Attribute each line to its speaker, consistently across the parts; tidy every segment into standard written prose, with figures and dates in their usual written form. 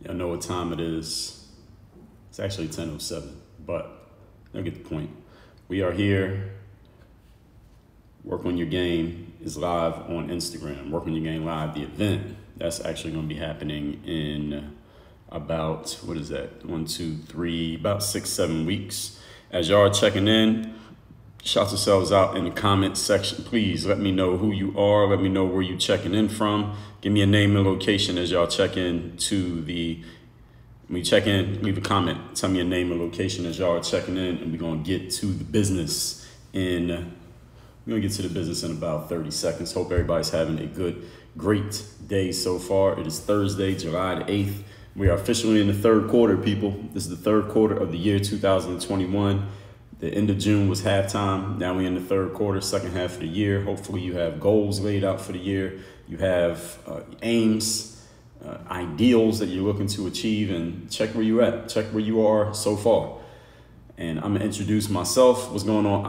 Speaker 1: Y'all know what time it is. It's actually 10:07, but you'll get the point. We are here. Work on Your Game is live on Instagram. Work on Your Game Live, the event, that's actually going to be happening in about, what is that? 1, 2, 3, about 6-7 weeks. As y'all are checking in, shout yourselves out in the comment section. Please let me know who you are. Let me know where you're checking in from. Give me a name and location as y'all check in to the, when you check in, leave a comment. Tell me a name and location as y'all are checking in, and we're going to get to the business in about 30 seconds. Hope everybody's having a great day so far. It is Thursday, July the 8th. We are officially in the third quarter, people. This is the third quarter of the year 2021. The end of June was halftime. Now we're in the third quarter, second half of the year. Hopefully you have goals laid out for the year. You have aims, ideals that you're looking to achieve, and check where you're at. Check where you are so far. And I'm gonna introduce myself. What's going on,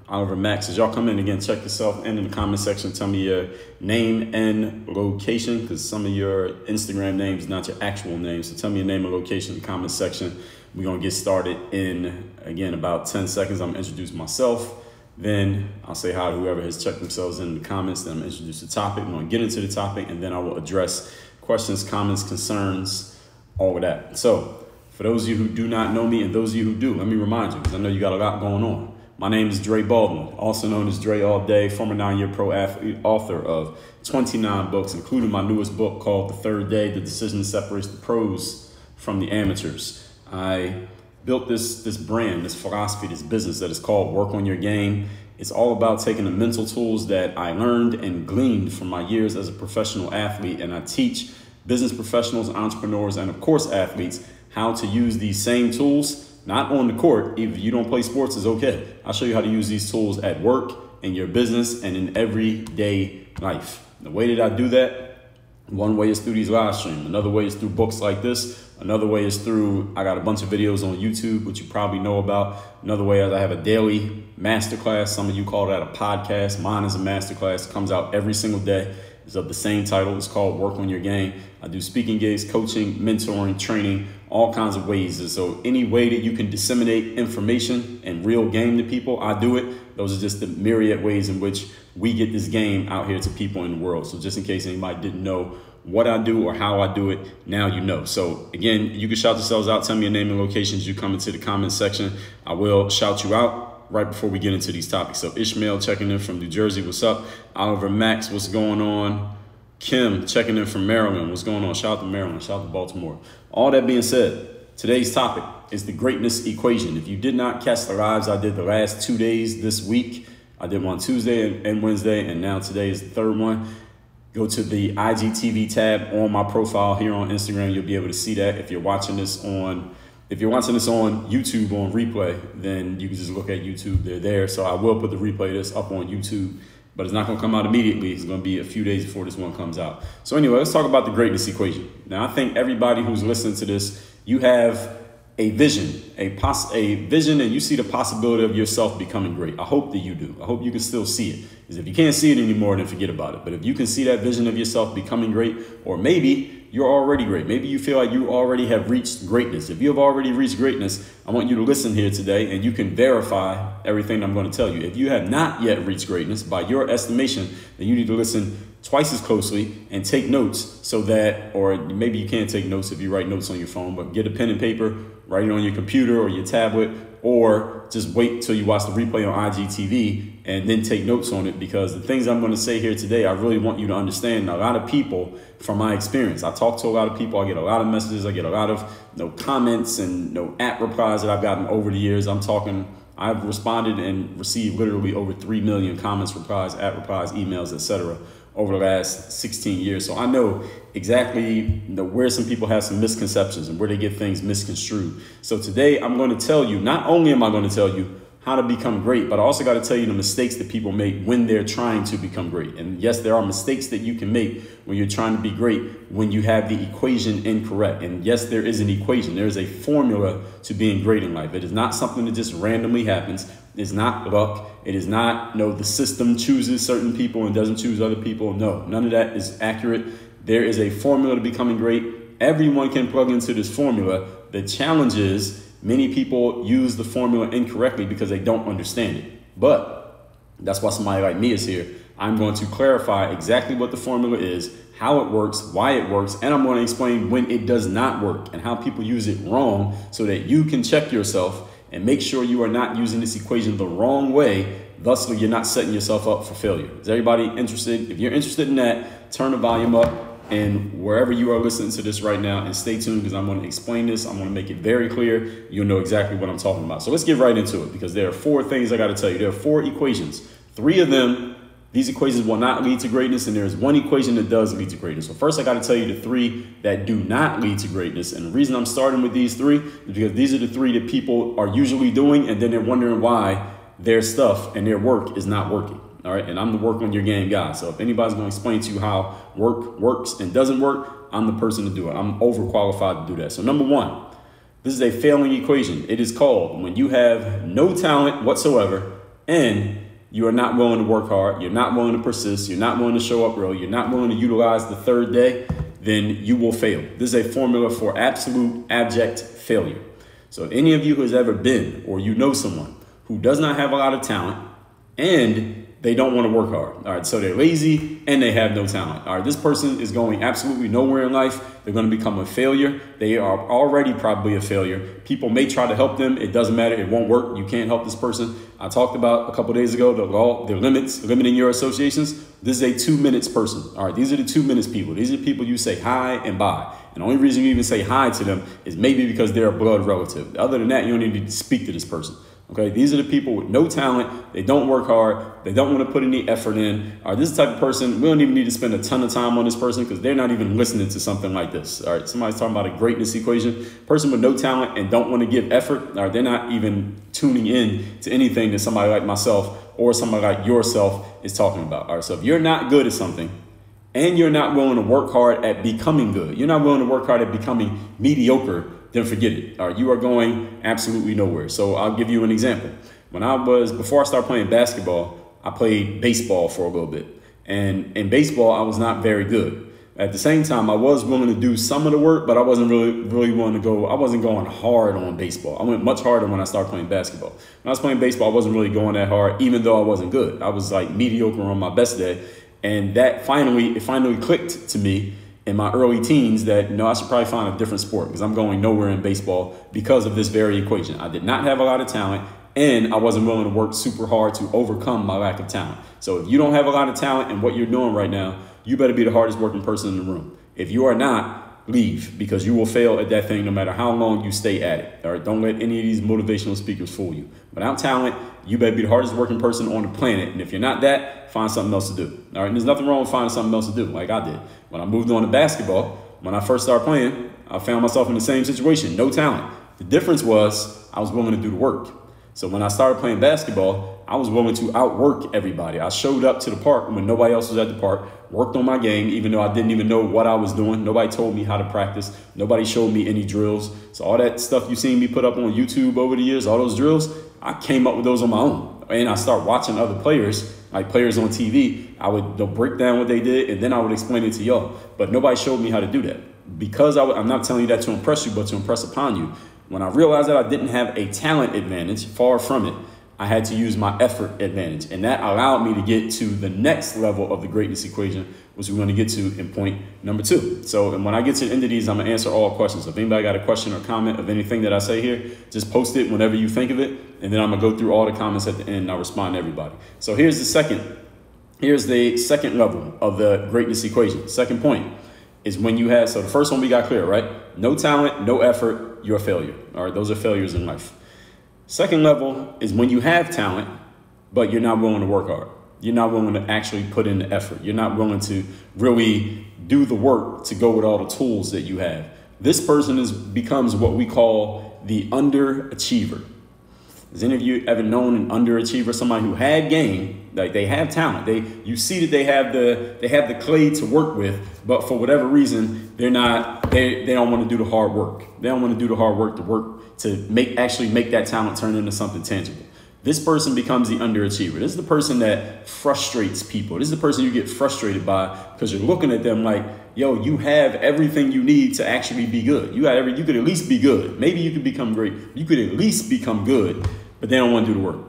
Speaker 1: Oliver Max? As y'all come in again, check yourself in the comment section. Tell me your name and location, because some of your Instagram names, not your actual names. So tell me your name and location in the comment section. We're going to get started in, again, about 10 seconds. I'm going to introduce myself. Then I'll say hi to whoever has checked themselves in the comments. Then I'm going to introduce the topic. I'm going to get into the topic, and then I will address questions, comments, concerns, all of that. So for those of you who do not know me and those of you who do, let me remind you, because I know you got a lot going on. My name is Dre Baldwin, also known as Dre All Day, former 9-year pro athlete, author of 29 books, including my newest book called The Third Day, The Decision That Separates the Pros from the Amateurs. I built this brand, this philosophy, this business that is called Work on Your Game. It's all about taking the mental tools that I learned and gleaned from my years as a professional athlete, and I teach business professionals, entrepreneurs, and of course athletes how to use these same tools. Not on the court. If you don't play sports, it's okay. I'll show you how to use these tools at work, in your business, and in everyday life. The way that I do that, one way is through these live streams. Another way is through books like this. Another way is through, I got a bunch of videos on YouTube, which you probably know about. Another way is I have a daily masterclass. Some of you call that a podcast. Mine is a masterclass. It comes out every single day. It's of the same title. It's called Work on Your Game. I do speaking gigs, coaching, mentoring, training, all kinds of ways. And so any way that you can disseminate information and real game to people, I do it. Those are just the myriad ways in which we get this game out here to people in the world. So just in case anybody didn't know what I do or how I do it, now you know. So again, you can shout yourselves out. Tell me your name and locations. You come into the comment section. I will shout you out right before we get into these topics. So Ishmael checking in from New Jersey, what's up? Oliver Max, what's going on? Kim checking in from Maryland, what's going on? Shout out to Maryland, shout out to Baltimore. All that being said, today's topic is the greatness equation. If you did not catch the lives I did the last 2 days this week, I did one Tuesday and Wednesday, and now today is the third one. Go to the IGTV tab on my profile here on Instagram. You'll be able to see that. If you're watching this on YouTube on replay, then you can just look at YouTube. They're there. So I will put the replay of this up on YouTube, but it's not going to come out immediately. It's going to be a few days before this one comes out. So anyway, let's talk about the greatness equation. Now, I think everybody who's listening to this, you have a vision, a vision, and you see the possibility of yourself becoming great. I hope that you do. I hope you can still see it. Because if you can't see it anymore, then forget about it. But if you can see that vision of yourself becoming great, or maybe you're already great. Maybe you feel like you already have reached greatness. If you have already reached greatness, I want you to listen here today, and you can verify everything I'm going to tell you. If you have not yet reached greatness, by your estimation, then you need to listen twice as closely and take notes so that, or maybe you can't take notes if you write notes on your phone, but get a pen and paper, write it on your computer or your tablet, or just wait till you watch the replay on IGTV and then take notes on it, because the things I'm going to say here today, I really want you to understand. A lot of people, from my experience, I talk to a lot of people, I get a lot of messages, I get a lot of comments and app replies that I've gotten over the years. I've responded and received literally over 3 million comments, replies, app replies, emails, etc. over the last 16 years. So I know exactly where some people have some misconceptions and where they get things misconstrued. So today I'm going to tell you, not only am I going to tell you how to become great, but I also got to tell you the mistakes that people make when they're trying to become great. And yes, there are mistakes that you can make when you're trying to be great, when you have the equation incorrect. And yes, there is an equation. There is a formula to being great in life. It is not something that just randomly happens. It's not luck. It is not, the system chooses certain people and doesn't choose other people. No, none of that is accurate. There is a formula to becoming great. Everyone can plug into this formula. The challenge is many people use the formula incorrectly because they don't understand it. But that's why somebody like me is here. I'm going to clarify exactly what the formula is, how it works, why it works, and I'm going to explain when it does not work and how people use it wrong so that you can check yourself and make sure you are not using this equation the wrong way. Thusly, you're not setting yourself up for failure. Is everybody interested? If you're interested in that, turn the volume up and wherever you are listening to this right now, and stay tuned because I'm going to explain this. I'm going to make it very clear. You'll know exactly what I'm talking about. So let's get right into it because there are 4 things I got to tell you. There are 4 equations. 3 of them, these equations will not lead to greatness, and there's 1 equation that does lead to greatness. So first, I got to tell you the 3 that do not lead to greatness. And the reason I'm starting with these 3 is because these are the 3 that people are usually doing, and then they're wondering why their stuff and their work is not working. All right. And I'm the work on your game guy. So if anybody's going to explain to you how work works and doesn't work, I'm the person to do it. I'm overqualified to do that. So number 1, this is a failing equation. It is called when you have no talent whatsoever and you are not willing to work hard, you're not willing to persist, you're not willing to show up early, you're not willing to utilize the 3rd day, then you will fail. This is a formula for absolute abject failure. So if any of you who has ever been or you know someone who does not have a lot of talent and they don't want to work hard. All right. So they're lazy and they have no talent. All right. This person is going absolutely nowhere in life. They're going to become a failure. They are already probably a failure. People may try to help them. It doesn't matter. It won't work. You can't help this person. I talked about a couple of days ago, the limits, limiting your associations. This is a 2 minutes person. All right. These are the 2 minutes people. These are the people you say hi and bye. And the only reason you even say hi to them is maybe because they're a blood relative. Other than that, you don't even need to speak to this person. Okay, these are the people with no talent. They don't work hard. They don't want to put any effort in. All right, this is the type of person, we don't even need to spend a ton of time on this person because they're not even listening to something like this. All right, somebody's talking about a greatness equation. Person with no talent and don't want to give effort. All right, they're not even tuning in to anything that somebody like myself or somebody like yourself is talking about. All right, so if you're not good at something and you're not willing to work hard at becoming good, you're not willing to work hard at becoming mediocre, then forget it. All right, you are going absolutely nowhere. So I'll give you an example. Before I started playing basketball, I played baseball for a little bit. And in baseball, I was not very good. At the same time, I was willing to do some of the work, but I wasn't really willing to go. I wasn't going hard on baseball. I went much harder when I started playing basketball. When I was playing baseball, I wasn't really going that hard, even though I wasn't good. I was like mediocre on my best day. And that finally clicked to me in my early teens that, I should probably find a different sport because I'm going nowhere in baseball because of this very equation. I did not have a lot of talent and I wasn't willing to work super hard to overcome my lack of talent. So if you don't have a lot of talent in what you're doing right now, you better be the hardest working person in the room. If you are not, leave because you will fail at that thing no matter how long you stay at it. All right, don't let any of these motivational speakers fool you. Without talent, you better be the hardest working person on the planet. And if you're not that, find something else to do. All right, and there's nothing wrong with finding something else to do like I did. When I moved on to basketball, when I first started playing, I found myself in the same situation, no talent. The difference was I was willing to do the work. So when I started playing basketball, I was willing to outwork everybody. I showed up to the park when nobody else was at the park, worked on my game, even though I didn't even know what I was doing. Nobody told me how to practice. Nobody showed me any drills. So all that stuff you seen me put up on YouTube over the years, all those drills, I came up with those on my own. And I started watching other players, like players on TV. They'll break down what they did, and then I would explain it to y'all. But nobody showed me how to do that. Because I'm not telling you that to impress you, but to impress upon you. When I realized that I didn't have a talent advantage, far from it, I had to use my effort advantage. And that allowed me to get to the next level of the greatness equation, which we're going to get to in point number 2. So and when I get to the end of these, I'm going to answer all questions. So if anybody got a question or comment of anything that I say here, just post it whenever you think of it. And then I'm going to go through all the comments at the end and I'll respond to everybody. So here's the second level of the greatness equation. Second point is when you have, so the first one we got clear, right? No talent, no effort, you're a failure. All right, those are failures in life. Second level is when you have talent, but you're not willing to work hard. You're not willing to actually put in the effort. You're not willing to really do the work to go with all the tools that you have. This person becomes what we call the underachiever. Has any of you ever known an underachiever, somebody who had game, like they have talent, you see that they have the clay to work with, but for whatever reason, they don't want to do the hard work. They don't want to do the hard work to actually make that talent turn into something tangible. This person becomes the underachiever. This is the person that frustrates people. This is the person you get frustrated by because you're looking at them like yo, you have everything you need to actually be good. You could at least be good. Maybe you could become great. You could at least become good, but they don't want to do the work.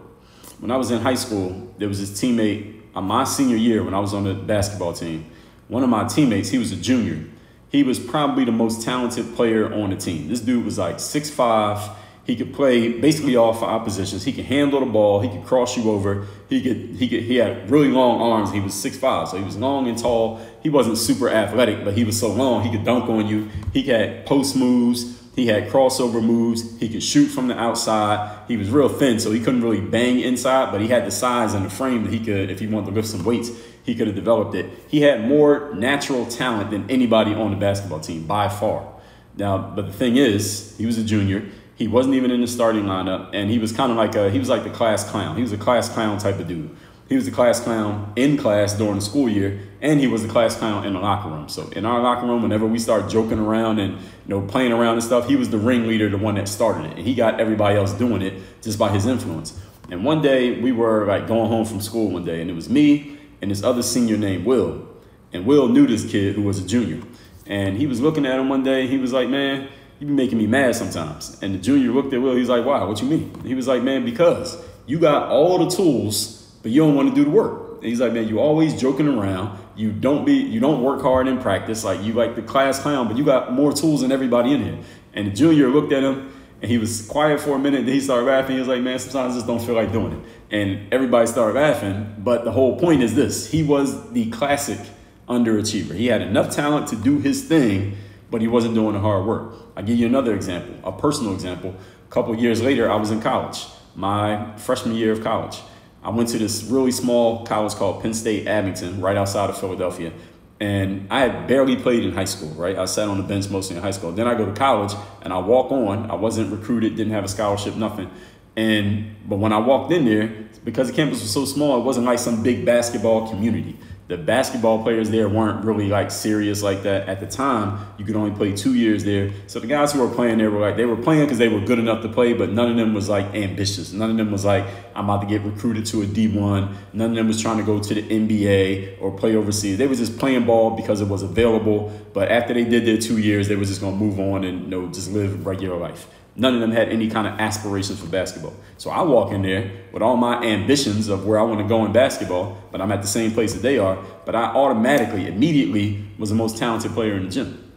Speaker 1: When I was in high school, there was this teammate my senior year when I was on the basketball team. One of my teammates, he was a junior. He was probably the most talented player on the team. This dude was like 6'5". He could play basically all 5 positions. He could handle the ball. He could cross you over. He had really long arms. He was 6'5", so he was long and tall. He wasn't super athletic, but he was so long he could dunk on you. He had post moves. He had crossover moves. He could shoot from the outside. He was real thin, so he couldn't really bang inside, but he had the size and the frame that he could, if he wanted to lift some weights, he could have developed it. He had more natural talent than anybody on the basketball team by far. Now, but the thing is, he was a junior. He wasn't even in the starting lineup, and he was kind of like he was like the class clown. He was a class clown type of dude. He was the class clown in class during the school year, and he was the class clown in the locker room. So in our locker room, whenever we start joking around and playing around and stuff, he was the ringleader, the one that started it, and he got everybody else doing it just by his influence. And one day we were like going home from school one day, and it was me and this other senior named Will, and Will knew this kid who was a junior, and he was looking at him one day. He was like, "Man, you be making me mad sometimes." And the junior looked at Will. He's like, "Why? What you mean?" And he was like, "Man, because you got all the tools, but you don't want to do the work." And he's like, "Man, you always joking around. You don't work hard in practice. Like, you like the class clown, but you got more tools than everybody in here." And the junior looked at him, and he was quiet for a minute. Then he started laughing. He was like, "Man, sometimes I just don't feel like doing it." And everybody started laughing. But the whole point is this: he was the classic underachiever. He had enough talent to do his thing, but he wasn't doing the hard work. I'll give you another example, a personal example. A couple of years later, I was in college, my freshman year of college. I went to this really small college called Penn State Abington, right outside of Philadelphia. And I had barely played in high school, right? I sat on the bench mostly in high school. Then I go to college and I walk on. I wasn't recruited, didn't have a scholarship, nothing. But when I walked in there, because the campus was so small, it wasn't like some big basketball community. The basketball players there weren't really like serious like that. At the time, you could only play 2 years there. So the guys who were playing there they were playing because they were good enough to play, but none of them was like ambitious. None of them was like, I'm about to get recruited to a D1. None of them was trying to go to the NBA or play overseas. They were just playing ball because it was available. But after they did their 2 years, they were just going to move on and just live regular life. None of them had any kind of aspirations for basketball. So I walk in there with all my ambitions of where I want to go in basketball, but I'm at the same place that they are. But I immediately was the most talented player in the gym.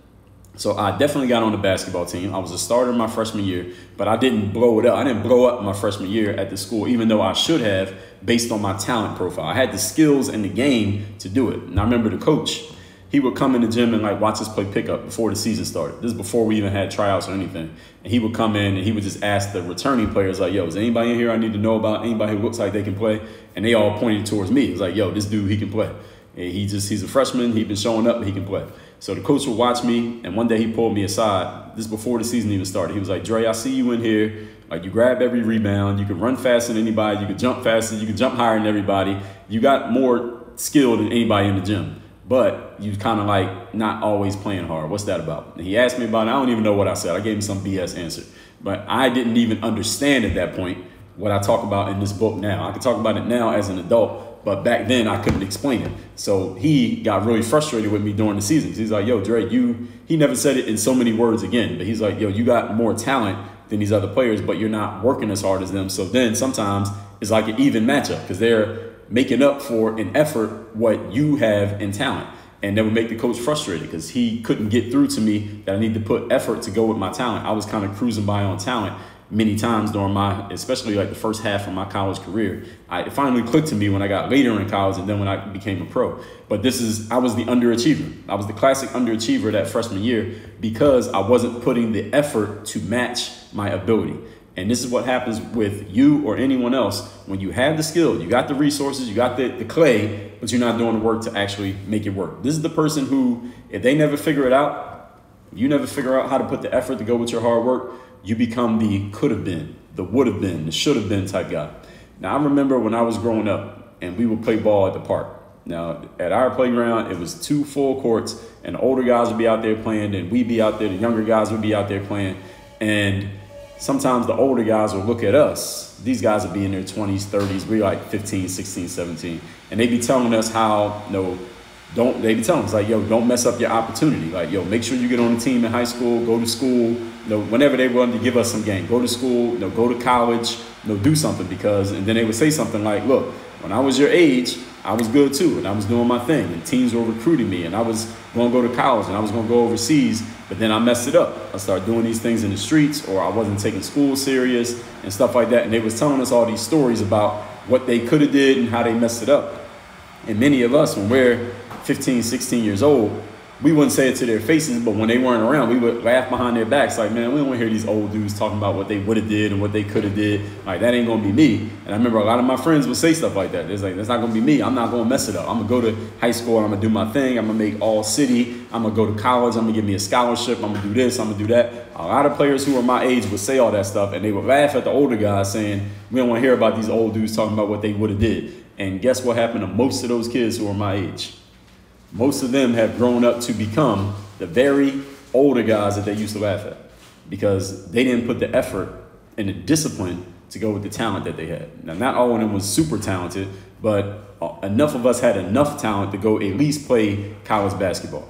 Speaker 1: So I definitely got on the basketball team. I was a starter my freshman year, but I didn't blow it up. I didn't blow up my freshman year at the school, even though I should have based on my talent profile. I had the skills and the game to do it. And I remember the coach, he would come in the gym and like watch us play pickup before the season started. This is before we even had tryouts or anything. And he would come in and he would just ask the returning players like, "Yo, is anybody in here I need to know about? Anybody who looks like they can play?" And they all pointed towards me. It was like, "Yo, this dude, he can play. And he's a freshman. He's been showing up, but he can play." So the coach would watch me, and one day he pulled me aside. This before the season even started. He was like, "Dre, I see you in here. Like, you grab every rebound. You can run faster than anybody. You can jump faster. You can jump higher than everybody. You got more skill than anybody in the gym. But you kind of like not always playing hard. What's that about?" And he asked me about it. I don't even know what I said. I gave him some BS answer. But I didn't even understand at that point what I talk about in this book now. I can talk about it now as an adult, but back then I couldn't explain it. So he got really frustrated with me during the season. He's like, "Yo, Dre, he never said it in so many words again, but he's like, yo, you got more talent than these other players, but you're not working as hard as them. So then sometimes it's like an even matchup because they're making up for in effort what you have in talent." And that would make the coach frustrated because he couldn't get through to me that I need to put effort to go with my talent. I was kind of cruising by on talent many times during especially like the first half of my college career. It finally clicked to me when I got later in college and then when I became a pro. But I was the underachiever. I was the classic underachiever that freshman year because I wasn't putting the effort to match my ability. And this is what happens with you or anyone else. When you have the skill, you got the resources, you got the clay, but you're not doing the work to actually make it work. This is the person who, if they never figure it out, you never figure out how to put the effort to go with your hard work, you become the could have been, the would have been, the should have been type guy. Now, I remember when I was growing up and we would play ball at the park. Now, at our playground, it was 2 full courts and the older guys would be out there playing and we'd be out there, the younger guys would be out there playing. And sometimes the older guys will look at us. These guys would be in their 20s, 30s. We're like 15, 16, 17. And they'd be telling us how, they be telling us like, yo, don't mess up your opportunity. Like, yo, make sure you get on the team in high school, go to school, whenever they wanted to give us some game, go to school, go to college, do something and then they would say something like, look, when I was your age, I was good too, and I was doing my thing, and teams were recruiting me, and I was going to go to college, and I was going to go overseas, but then I messed it up. I started doing these things in the streets, or I wasn't taking school serious and stuff like that, and they was telling us all these stories about what they could have did and how they messed it up. And many of us, when we're 15, 16 years old, we wouldn't say it to their faces, but when they weren't around, we would laugh behind their backs like, man, we don't want to hear these old dudes talking about what they would have did and what they could have did. Like, that ain't going to be me. And I remember a lot of my friends would say stuff like that. It's like, that's not going to be me. I'm not going to mess it up. I'm going to go to high school and I'm going to do my thing. I'm going to make all city. I'm going to go to college. I'm going to give me a scholarship. I'm going to do this. I'm going to do that. A lot of players who are my age would say all that stuff, and they would laugh at the older guys saying, we don't want to hear about these old dudes talking about what they would have did. And guess what happened to most of those kids who are my age? Most of them have grown up to become the very older guys that they used to laugh at, because they didn't put the effort and the discipline to go with the talent that they had. Now, not all of them was super talented, but enough of us had enough talent to go at least play college basketball.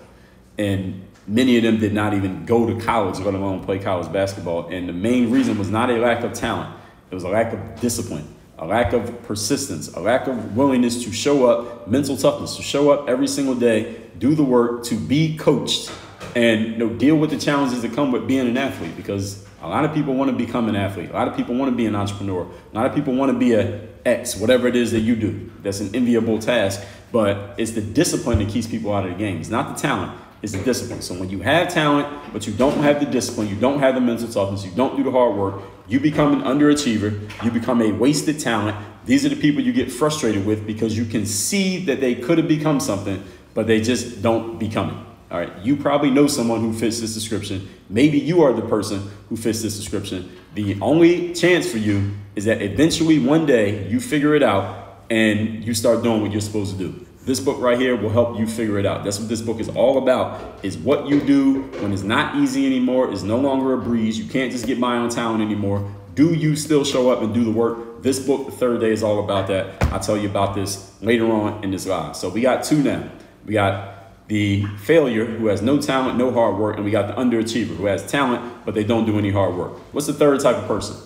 Speaker 1: And many of them did not even go to college, let alone play college basketball. And the main reason was not a lack of talent. It was a lack of discipline, a lack of persistence, a lack of willingness to show up, mental toughness, to show up every single day, do the work, to be coached, and deal with the challenges that come with being an athlete. Because a lot of people want to become an athlete. A lot of people want to be an entrepreneur. A lot of people want to be a X, whatever it is that you do. That's an enviable task, but it's the discipline that keeps people out of the game. It's not the talent, it's the discipline. So when you have talent, but you don't have the discipline, you don't have the mental toughness, you don't do the hard work, you become an underachiever, you become a wasted talent. These are the people you get frustrated with, because you can see that they could have become something, but they just don't become it. All right, you probably know someone who fits this description. Maybe you are the person who fits this description. The only chance for you is that eventually one day you figure it out and you start doing what you're supposed to do. This book right here will help you figure it out. That's what this book is all about, is what you do when it's not easy anymore, is no longer a breeze. You can't just get by on talent anymore. Do you still show up and do the work? This book, The Third Day, is all about that. I'll tell you about this later on in this live. So we got two now. We got the failure who has no talent, no hard work, and we got the underachiever who has talent, but they don't do any hard work. What's the third type of person?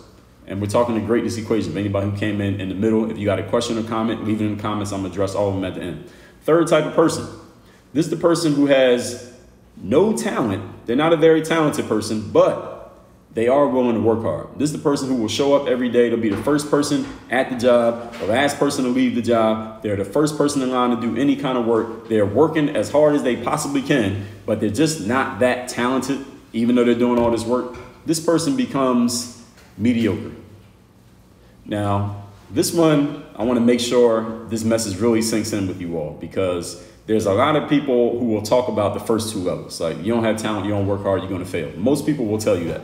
Speaker 1: And we're talking the greatness equation. If anybody who came in the middle, if you got a question or comment, leave it in the comments. I'm going to address all of them at the end. Third type of person. This is the person who has no talent. They're not a very talented person, but they are willing to work hard. This is the person who will show up every day. They'll be the first person at the job, the last person to leave the job. They're the first person in line to do any kind of work. They're working as hard as they possibly can, but they're just not that talented, even though they're doing all this work. This person becomes mediocre. Now, this one, I want to make sure this message really sinks in with you all, because there's a lot of people who will talk about the first two levels. Like, you don't have talent, you don't work hard, you're going to fail. Most people will tell you that.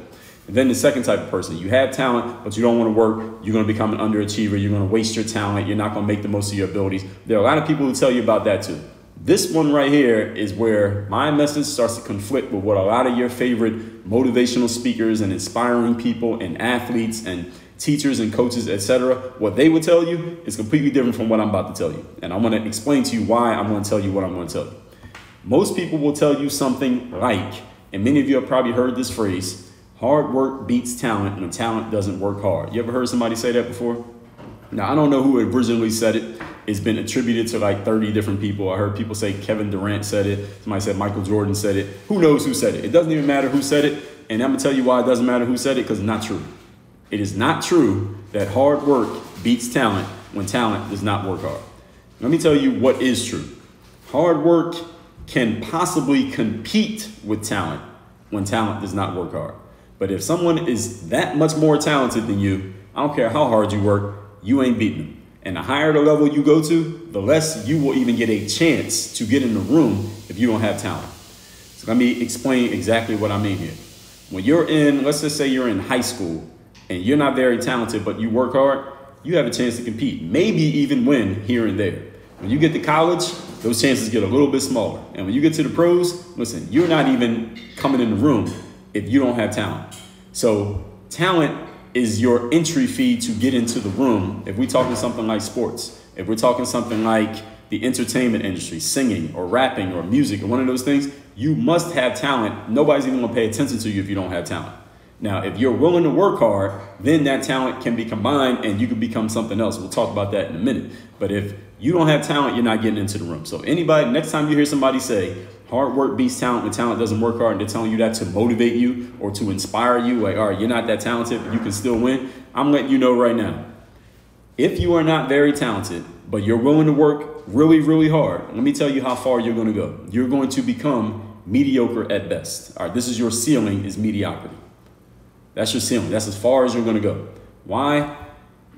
Speaker 1: And then the second type of person, you have talent, but you don't want to work. You're going to become an underachiever. You're going to waste your talent. You're not going to make the most of your abilities. There are a lot of people who tell you about that too. This one right here is where my message starts to conflict with what a lot of your favorite motivational speakers and inspiring people and athletes and teachers and coaches, etc., what they would tell you is completely different from what I'm about to tell you. And I'm going to explain to you why I'm going to tell you what I'm going to tell you. Most people will tell you something like, and many of you have probably heard this phrase, hard work beats talent when talent doesn't work hard. You ever heard somebody say that before? Now, I don't know who originally said it. It's been attributed to like 30 different people. I heard people say Kevin Durant said it. Somebody said Michael Jordan said it. Who knows who said it? It doesn't even matter who said it. And I'm going to tell you why it doesn't matter who said it, because it's not true. It is not true that hard work beats talent when talent does not work hard. Let me tell you what is true. Hard work can possibly compete with talent when talent does not work hard. But if someone is that much more talented than you, I don't care how hard you work, you ain't beating them. And the higher the level you go to, the less you will even get a chance to get in the room if you don't have talent. So let me explain exactly what I mean here. When you're in, let's just say you're in high school and you're not very talented, but you work hard, you have a chance to compete, maybe even win here and there. When you get to college, those chances get a little bit smaller. And when you get to the pros, listen, you're not even coming in the room if you don't have talent. So talent is your entry fee to get into the room. If we're talking something like sports, if we're talking something like the entertainment industry, singing or rapping or music or one of those things, you must have talent. Nobody's even gonna pay attention to you if you don't have talent. Now, if you're willing to work hard, then that talent can be combined and you can become something else. We'll talk about that in a minute. But if you don't have talent, you're not getting into the room. So anybody, next time you hear somebody say, hard work beats talent when talent doesn't work hard, and they're telling you that to motivate you or to inspire you, like, all right, you're not that talented, but you can still win, I'm letting you know right now. If you are not very talented, but you're willing to work really, really hard, let me tell you how far you're going to go. You're going to become mediocre at best. All right, this is your ceiling, is mediocrity. That's your ceiling. That's as far as you're going to go. Why?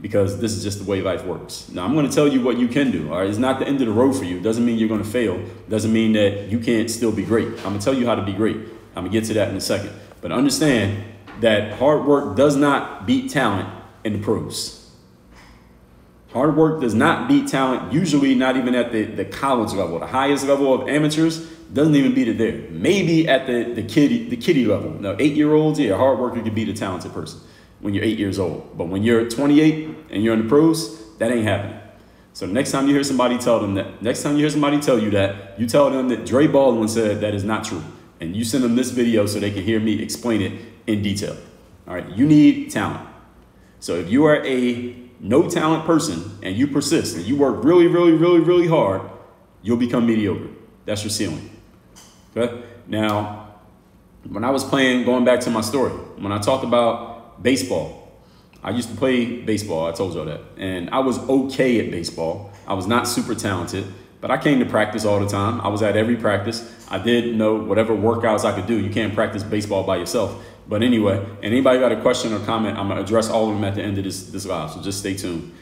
Speaker 1: Because this is just the way life works. Now, I'm going to tell you what you can do. All right, it's not the end of the road for you. It doesn't mean you're going to fail. It doesn't mean that you can't still be great. I'm going to tell you how to be great. I'm going to get to that in a second. But understand that hard work does not beat talent in the pros. Hard work does not beat talent, usually not even at the college level. The highest level of amateurs doesn't even beat it there. Maybe at the kiddie level. Now, 8-year-olds, yeah, hard worker can beat a talented person when you're 8 years old. But when you're 28 and you're in the pros, that ain't happening. So next time you hear somebody tell them that, next time you hear somebody tell you that, you tell them that Dre Baldwin said that is not true. And you send them this video so they can hear me explain it in detail. All right, you need talent. So if you are a no talent person and you persist and you work really, really, really, really hard, you'll become mediocre. That's your ceiling. Okay? Now, when I was playing, going back to my story, when I talked about baseball, I used to play baseball. I told y'all that. And I was okay at baseball. I was not super talented, but I came to practice all the time. I was at every practice. I did know whatever workouts I could do. You can't practice baseball by yourself. But anyway, and anybody got a question or comment, I'm going to address all of them at the end of this live, so just stay tuned.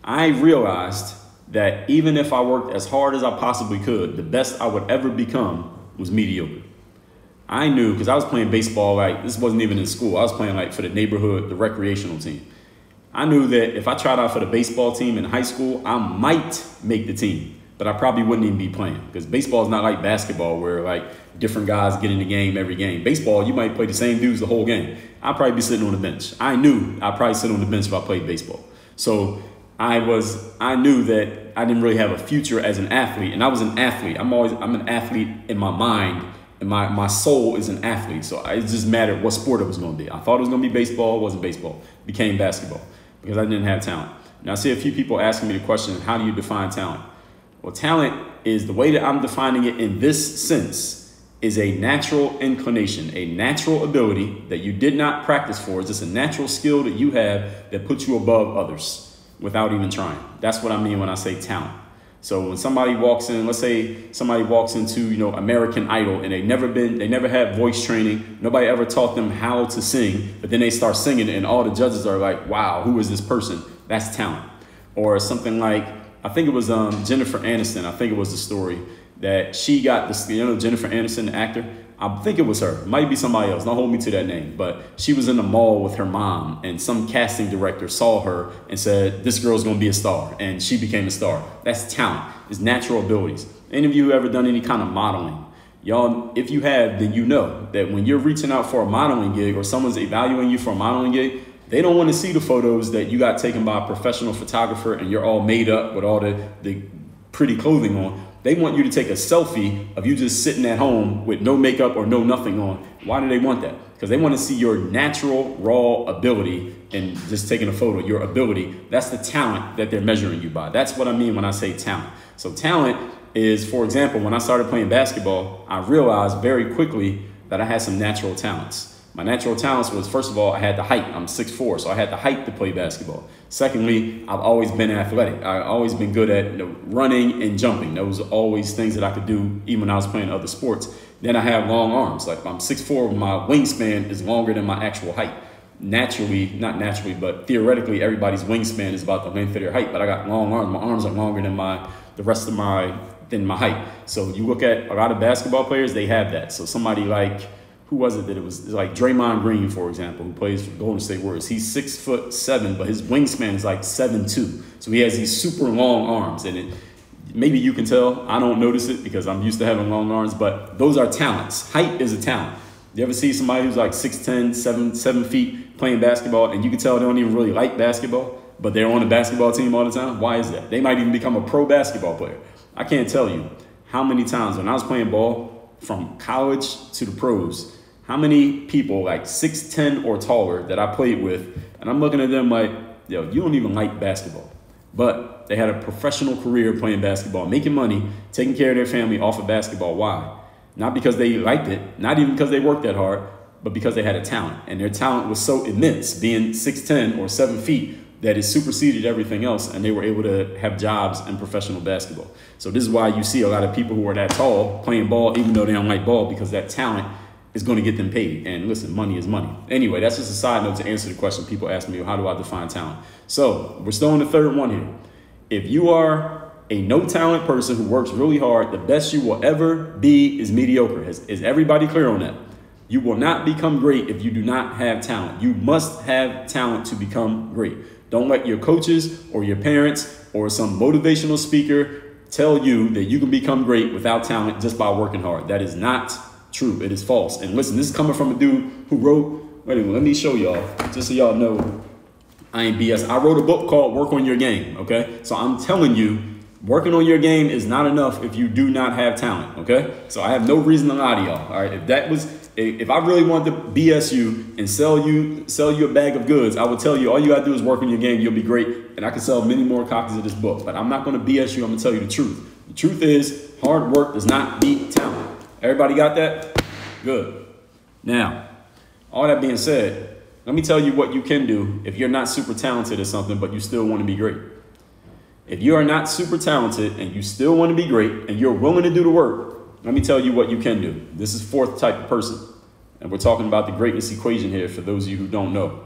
Speaker 1: I realized that even if I worked as hard as I possibly could, the best I would ever become was mediocre. I knew, because I was playing baseball, like, this wasn't even in school. I was playing like for the neighborhood, the recreational team. I knew that if I tried out for the baseball team in high school, I might make the team, but I probably wouldn't even be playing, because baseball is not like basketball where like different guys get in the game every game. Baseball, you might play the same dudes the whole game. I'd probably be sitting on the bench. I knew I'd probably sit on the bench if I played baseball. So I knew that I didn't really have a future as an athlete, and I was an athlete. I'm an athlete in my mind, and my soul is an athlete. So it just mattered what sport it was going to be. I thought it was going to be baseball. It wasn't baseball. It became basketball because I didn't have talent. Now I see a few people asking me the question, how do you define talent? Well, talent is, the way that I'm defining it in this sense, is a natural inclination, a natural ability that you did not practice for. It's just a natural skill that you have that puts you above others without even trying. That's what I mean when I say talent. So when somebody walks in, let's say somebody walks into, you know, American Idol, and they never had voice training. Nobody ever taught them how to sing, but then they start singing and all the judges are like, wow, who is this person? That's talent. Or something like, I think it was Jennifer Aniston. I think it was the story that she got this, you know, Jennifer Aniston, the actor. I think it was her. It might be somebody else. Don't hold me to that name. But she was in the mall with her mom, and some casting director saw her and said, this girl's going to be a star. And she became a star. That's talent. It's natural abilities. Any of you ever done any kind of modeling? Y'all, if you have, then you know that when you're reaching out for a modeling gig or someone's evaluating you for a modeling gig, they don't want to see the photos that you got taken by a professional photographer and you're all made up with all the pretty clothing on. They want you to take a selfie of you just sitting at home with no makeup or no nothing on. Why do they want that? Because they want to see your natural, raw ability and just taking a photo, your ability. That's the talent that they're measuring you by. That's what I mean when I say talent. So talent is, for example, when I started playing basketball, I realized very quickly that I had some natural talents. My natural talents was, first of all, I had the height. I'm 6'4", so I had the height to play basketball. Secondly, I've always been athletic. I've always been good at, you know, running and jumping. Those are always things that I could do even when I was playing other sports. Then I have long arms. Like, I'm 6'4", my wingspan is longer than my actual height. Naturally, not naturally, but theoretically, everybody's wingspan is about the length of their height. But I got long arms. My arms are longer than the rest of my height. So you look at a lot of basketball players, they have that. So somebody like, who was it that it was like Draymond Green, for example, who plays for Golden State Warriors. He's 6'7", but his wingspan is like 7'2". So he has these super long arms, and maybe you can tell. I don't notice it because I'm used to having long arms, but those are talents. Height is a talent. You ever see somebody who's like 6'10", 7 feet playing basketball, and you can tell they don't even really like basketball, but they're on the basketball team all the time? Why is that? They might even become a pro basketball player. I can't tell you how many times when I was playing ball from college to the pros, how many people like 6'10" or taller that I played with, and I'm looking at them like, yo, you don't even like basketball. But they had a professional career playing basketball, making money, taking care of their family off of basketball. Why? Not because they liked it, not even because they worked that hard, but because they had a talent. And their talent was so immense, being 6'10" or 7 feet, that it superseded everything else, and they were able to have jobs in professional basketball. So this is why you see a lot of people who are that tall playing ball, even though they don't like ball, because that talent is going to get them paid. And listen, money is money. Anyway, that's just a side note to answer the question people ask me, how do I define talent? So we're still on the third one here. If you are a no talent person who works really hard, the best you will ever be is mediocre. Is everybody clear on that? You will not become great if you do not have talent. You must have talent to become great. Don't let your coaches or your parents or some motivational speaker tell you that you can become great without talent just by working hard. That is not true. It is false. And listen, this is coming from a dude who wrote, wait a minute, let me show y'all, just so y'all know I ain't BS. I wrote a book called Work on Your Game, okay? So I'm telling you, working on your game is not enough if you do not have talent, okay? So I have no reason to lie to y'all, all right? If I really wanted to BS you and sell you a bag of goods, I would tell you all you gotta do is work on your game, you'll be great, and I can sell many more copies of this book. But I'm not gonna BS you, I'm gonna tell you the truth. The truth is, hard work does not beat talent. Everybody got that? Good. Now, all that being said, let me tell you what you can do if you're not super talented at something, but you still want to be great. If you are not super talented and you still want to be great and you're willing to do the work, let me tell you what you can do. This is fourth type of person. And we're talking about the greatness equation here for those of you who don't know.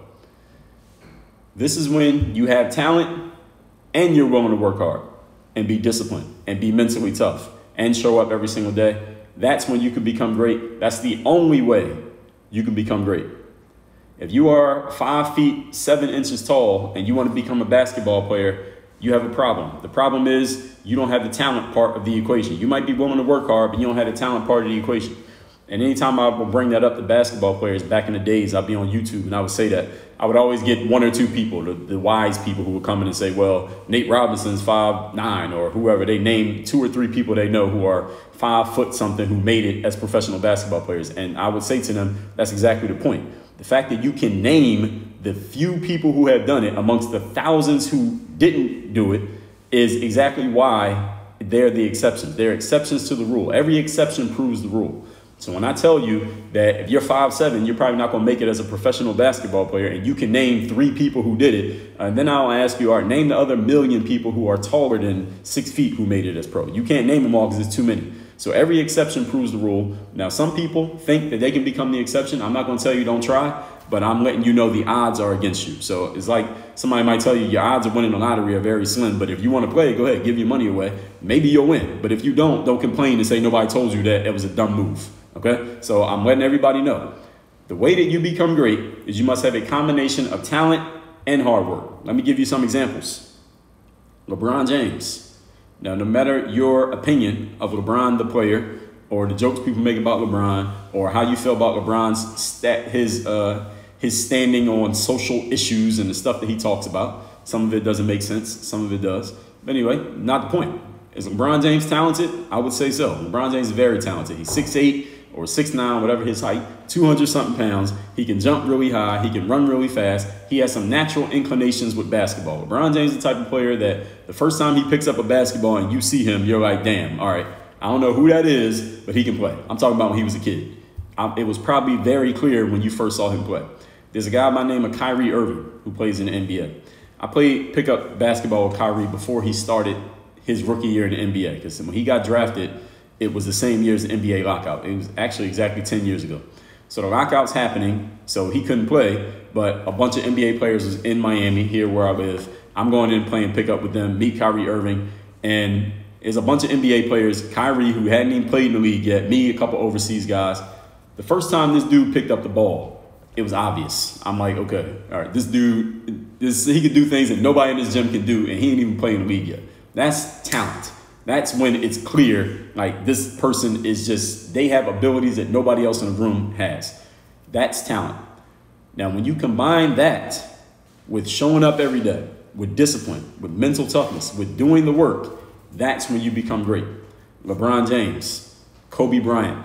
Speaker 1: This is when you have talent and you're willing to work hard and be disciplined and be mentally tough and show up every single day. That's when you can become great. That's the only way you can become great. If you are 5 feet 7 inches tall and you want to become a basketball player, you have a problem. The problem is you don't have the talent part of the equation. You might be willing to work hard, but you don't have the talent part of the equation. And anytime I would bring that up to basketball players back in the days, I'd be on YouTube and I would say that. I would always get one or two people, the wise people who would come in and say, well, Nate Robinson's 5'9", or whoever. They name 2 or 3 people they know who are 5 foot something who made it as professional basketball players. And I would say to them, that's exactly the point. The fact that you can name the few people who have done it amongst the thousands who didn't do it is exactly why they're the exceptions. They're exceptions to the rule. Every exception proves the rule. So when I tell you that if you're 5'7", you're probably not going to make it as a professional basketball player, and you can name 3 people who did it, and then I'll ask you, all right, name the other million people who are taller than 6 feet who made it as pro. You can't name them all because it's too many. So every exception proves the rule. Now, some people think that they can become the exception. I'm not going to tell you don't try, but I'm letting you know the odds are against you. So it's like somebody might tell you your odds of winning the lottery are very slim, but if you want to play, go ahead, give your money away. Maybe you'll win. But if you don't complain and say nobody told you that it was a dumb move. Okay? So I'm letting everybody know. The way that you become great is you must have a combination of talent and hard work. Let me give you some examples. LeBron James. Now, no matter your opinion of LeBron, the player, or the jokes people make about LeBron, or how you feel about LeBron's his standing on social issues and the stuff that he talks about, some of it doesn't make sense, some of it does. But anyway, not the point. Is LeBron James talented? I would say so. LeBron James is very talented. He's 6'8", or 6'9", whatever his height, 200-something pounds. He can jump really high. He can run really fast. He has some natural inclinations with basketball. LeBron James is the type of player that the first time he picks up a basketball and you see him, you're like, damn, all right, I don't know who that is, but he can play. I'm talking about when he was a kid. It was probably very clear when you first saw him play. There's a guy by the name of Kyrie Irving who plays in the NBA. I played pickup basketball with Kyrie before he started his rookie year in the NBA, because when he got drafted, it was the same year as the NBA lockout. It was actually exactly 10 years ago. So the lockout's happening, so he couldn't play, but a bunch of NBA players was in Miami, here where I live. I'm going in playing pickup with them, meet Kyrie Irving, and there's a bunch of NBA players, Kyrie, who hadn't even played in the league yet, me, a couple overseas guys. The first time this dude picked up the ball, it was obvious. I'm like, okay, all right, this dude, he can do things that nobody in this gym can do, and he ain't even playing in the league yet. That's talent. That's when it's clear, like, this person is just, they have abilities that nobody else in the room has. That's talent. Now, when you combine that with showing up every day, with discipline, with mental toughness, with doing the work, That's when you become great. LeBron James, Kobe Bryant,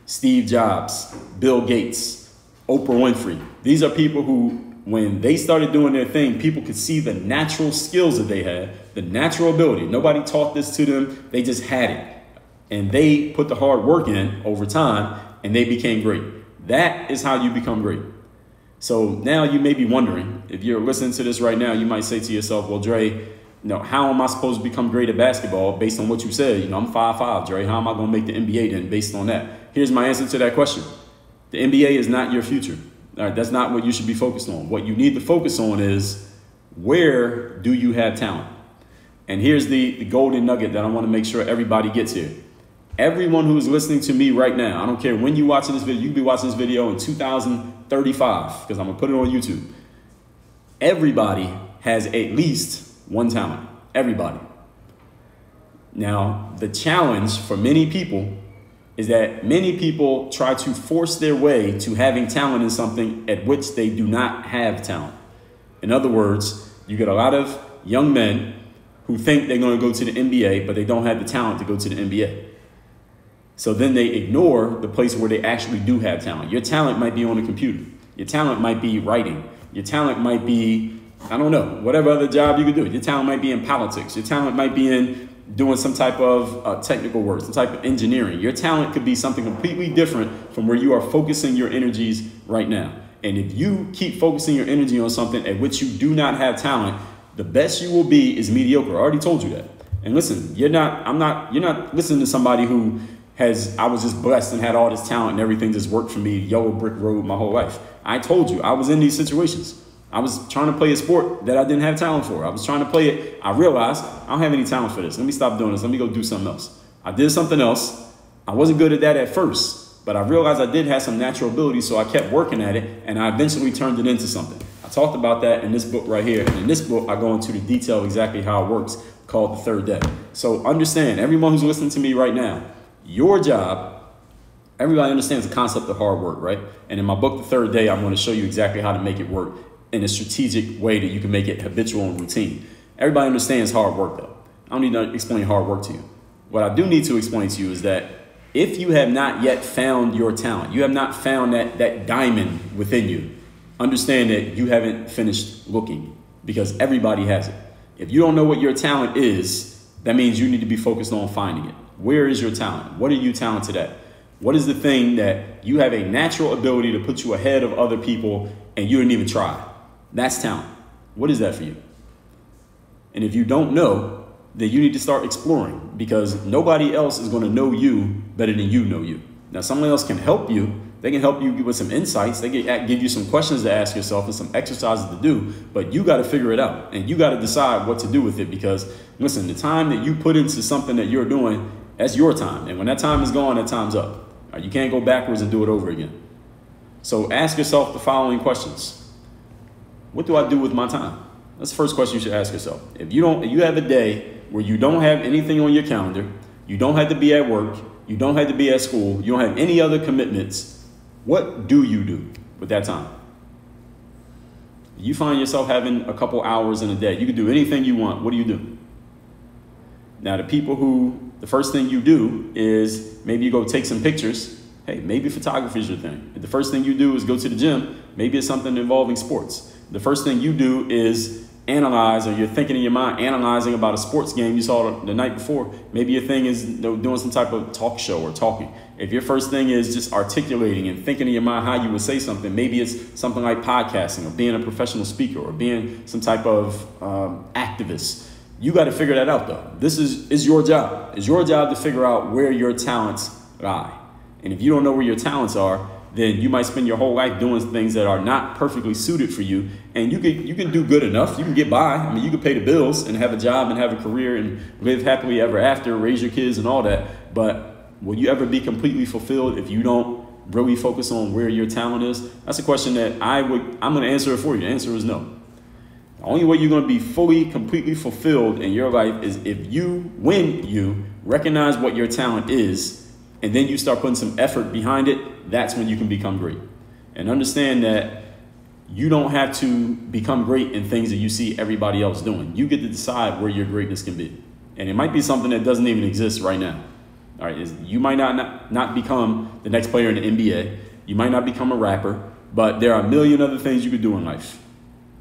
Speaker 1: Steve Jobs, Bill Gates, Oprah Winfrey. These are people who, when they started doing their thing, people could see the natural skills that they had, the natural ability. Nobody taught this to them. They just had it. And they put the hard work in over time, and they became great. That is how you become great. So now you may be wondering, if you're listening to this right now, you might say to yourself, well, Dre, how am I supposed to become great at basketball based on what you said? I'm 5'5", Dre. How am I going to make the NBA then based on that? Here's my answer to that question. The NBA is not your future. All right, that's not what you should be focused on. What you need to focus on is, where do you have talent? And here's the golden nugget that I want to make sure everybody gets here. Everyone who is listening to me right now, I don't care when you're watching this video, you could be watching this video in 2035, because I'm going to put it on YouTube. Everybody has at least one talent. Everybody. Now, the challenge for many people is that many people try to force their way to having talent in something at which they do not have talent. In other words, you get a lot of young men who think they're going to go to the NBA, but they don't have the talent to go to the NBA. So then they ignore the place where they actually do have talent. Your talent might be on a computer. Your talent might be writing. Your talent might be, I don't know, whatever other job you could do. Your talent might be in politics. Your talent might be in doing some type of technical work, some type of engineering. Your talent could be something completely different from where you are focusing your energies right now. And if you keep focusing your energy on something at which you do not have talent, the best you will be is mediocre. I already told you that. And listen, you're not listening to somebody who I was just blessed and had all this talent and everything just worked for me, yellow brick road my whole life. I told you, I was in these situations. I was trying to play a sport that I didn't have talent for. I was trying to play it. I realized I don't have any talent for this. Let me stop doing this. Let me go do something else. I did something else. I wasn't good at that at first, but I realized I did have some natural ability, so I kept working at it, and I eventually turned it into something. I talked about that in this book right here. And in this book, I go into the detail exactly how it works, called The Third Day. So understand, everyone who's listening to me right now, your job, everybody understands the concept of hard work, right? And in my book, The Third Day, I'm going to show you exactly how to make it work in a strategic way that you can make it habitual and routine. Everybody understands hard work, though. I don't need to explain hard work to you. What I do need to explain to you is that if you have not yet found your talent, you have not found that diamond within you, understand that you haven't finished looking, because everybody has it. If you don't know what your talent is, that means you need to be focused on finding it. Where is your talent? What are you talented at? What is the thing that you have a natural ability to put you ahead of other people and you didn't even try? That's talent. What is that for you? And if you don't know, then you need to start exploring, because nobody else is going to know you better than you know you. Now, someone else can help you. They can help you with some insights. They can give you some questions to ask yourself and some exercises to do, but you got to figure it out and you got to decide what to do with it, because listen, the time that you put into something that you're doing, that's your time. And when that time is gone, that time's up. You can't go backwards and do it over again. So ask yourself the following questions. What do I do with my time? That's the first question you should ask yourself. If you have a day where you don't have anything on your calendar, you don't have to be at work, you don't have to be at school, you don't have any other commitments, what do you do with that time? You find yourself having a couple hours in a day. You can do anything you want. What do you do? Now, the people who, the first thing you do is maybe you go take some pictures. Hey, maybe photography is your thing. If the first thing you do is go to the gym, maybe it's something involving sports. The first thing you do is analyze, or you're thinking in your mind, analyzing about a sports game you saw the night before. Maybe your thing is doing some type of talk show or talking. If your first thing is just articulating and thinking in your mind how you would say something, maybe it's something like podcasting or being a professional speaker or being some type of activist. You got to figure that out, though. This is your job. It's your job to figure out where your talents lie. And if you don't know where your talents are, then you might spend your whole life doing things that are not perfectly suited for you. And you can do good enough. You can get by. I mean, you can pay the bills and have a job and have a career and live happily ever after, raise your kids and all that. But will you ever be completely fulfilled if you don't really focus on where your talent is? That's a question that I'm going to answer it for you. The answer is no. The only way you're going to be fully, completely fulfilled in your life is when you recognize what your talent is, and then you start putting some effort behind it. That's when you can become great. And understand that you don't have to become great in things that you see everybody else doing. You get to decide where your greatness can be. And it might be something that doesn't even exist right now. All right, you might not become the next player in the NBA. You might not become a rapper, but there are a million other things you could do in life.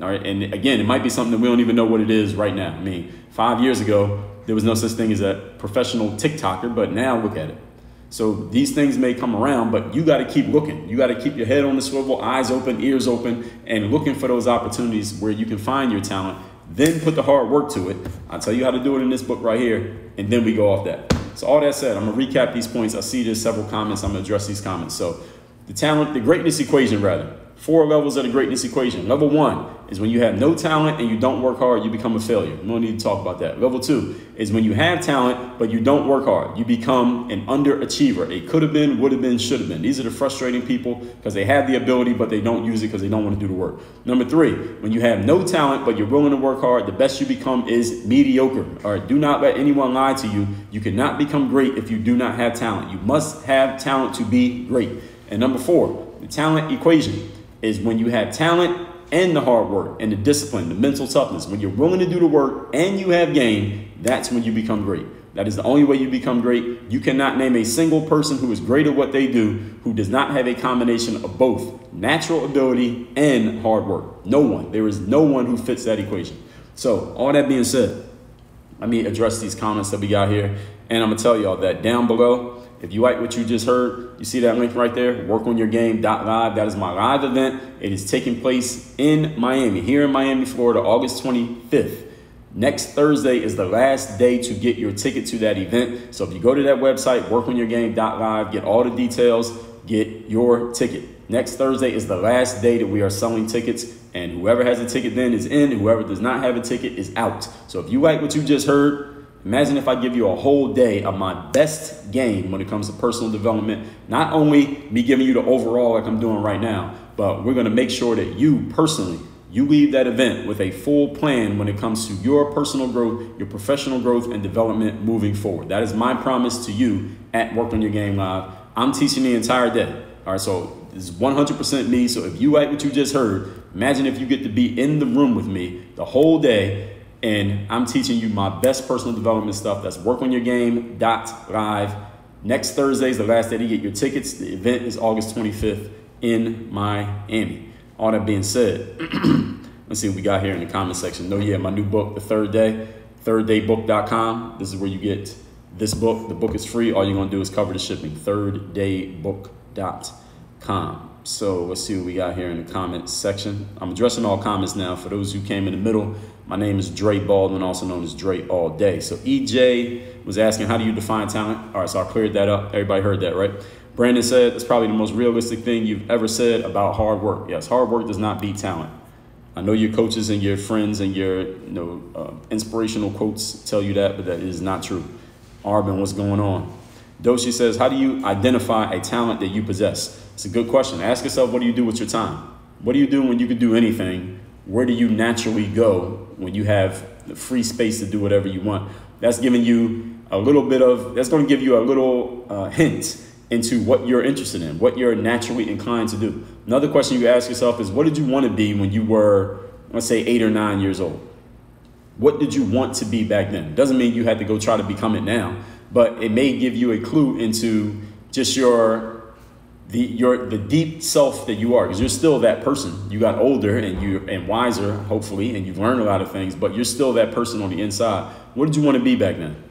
Speaker 1: All right, and again, it might be something that we don't even know what it is right now. I mean, 5 years ago, there was no such thing as a professional TikToker, but now look at it. So these things may come around, but you got to keep looking. You got to keep your head on the swivel, eyes open, ears open, and looking for those opportunities where you can find your talent. Then put the hard work to it. I'll tell you how to do it in this book right here, and then we go off that. So all that said, I'm going to recap these points. I see there's several comments. I'm going to address these comments. So the greatness equation, rather. 4 levels of the greatness equation. Level 1 is when you have no talent and you don't work hard, you become a failure. We don't need to talk about that. Level 2 is when you have talent, but you don't work hard. You become an underachiever. A could have been, would have been, should have been. These are the frustrating people because they have the ability, but they don't use it because they don't want to do the work. Number 3, when you have no talent, but you're willing to work hard, the best you become is mediocre. All right, do not let anyone lie to you. You cannot become great if you do not have talent. You must have talent to be great. And number 4, the talent equation is when you have talent and the hard work and the discipline, the mental toughness. When you're willing to do the work and you have game, that's when you become great. That is the only way you become great. You cannot name a single person who is great at what they do who does not have a combination of both natural ability and hard work. No one. There is no one who fits that equation. So all that being said, let me address these comments that we got here. And I'm going to tell y'all that down below, if you like what you just heard, you see that link right there, workonyourgame.live. That is my live event. It is taking place in Miami, here in Miami, Florida, August 25th. Next Thursday is the last day to get your ticket to that event. So if you go to that website, workonyourgame.live, get all the details, get your ticket. Next Thursday is the last day that we are selling tickets, and whoever has a ticket then is in. Whoever does not have a ticket is out. So if you like what you just heard, imagine if I give you a whole day of my best game when it comes to personal development. Not only me giving you the overall like I'm doing right now, but we're going to make sure that you personally, you leave that event with a full plan when it comes to your personal growth, your professional growth and development moving forward. That is my promise to you at Work on Your Game Live. I'm teaching the entire day. All right, so this is 100% me. So if you like what you just heard, imagine if you get to be in the room with me the whole day, and I'm teaching you my best personal development stuff. That's workonyourgame.live. Next Thursday is the last day to get your tickets. The event is August 25th in Miami. All that being said, let's see what we got here in the comment section. No, yeah, my new book, The Third Day, thirddaybook.com. This is where you get this book. The book is free. All you're going to do is cover the shipping, thirddaybook.com. So let's see what we got here in the comment section. I'm addressing all comments now. For those who came in the middle, my name is Dre Baldwin, also known as Dre All Day. So EJ was asking, how do you define talent? All right, so I cleared that up. Everybody heard that, right? Brandon said, that's probably the most realistic thing you've ever said about hard work. Yes, hard work does not beat talent. I know your coaches and your friends and your inspirational quotes tell you that, but that is not true. Arvin, what's going on? Doshi says, how do you identify a talent that you possess? It's a good question. Ask yourself, what do you do with your time? What do you do when you can do anything? Where do you naturally go when you have the free space to do whatever you want? That's giving you a little bit of, that's going to give you a little hint into what you're interested in, what you're naturally inclined to do. Another question you ask yourself is, what did you want to be when you were, let's say, 8 or 9 years old? What did you want to be back then? Doesn't mean you had to go try to become it now, but it may give you a clue into just the deep self that you are, because you're still that person. You got older and wiser, hopefully, and you've learned a lot of things, but you're still that person on the inside. What did you want to be back then?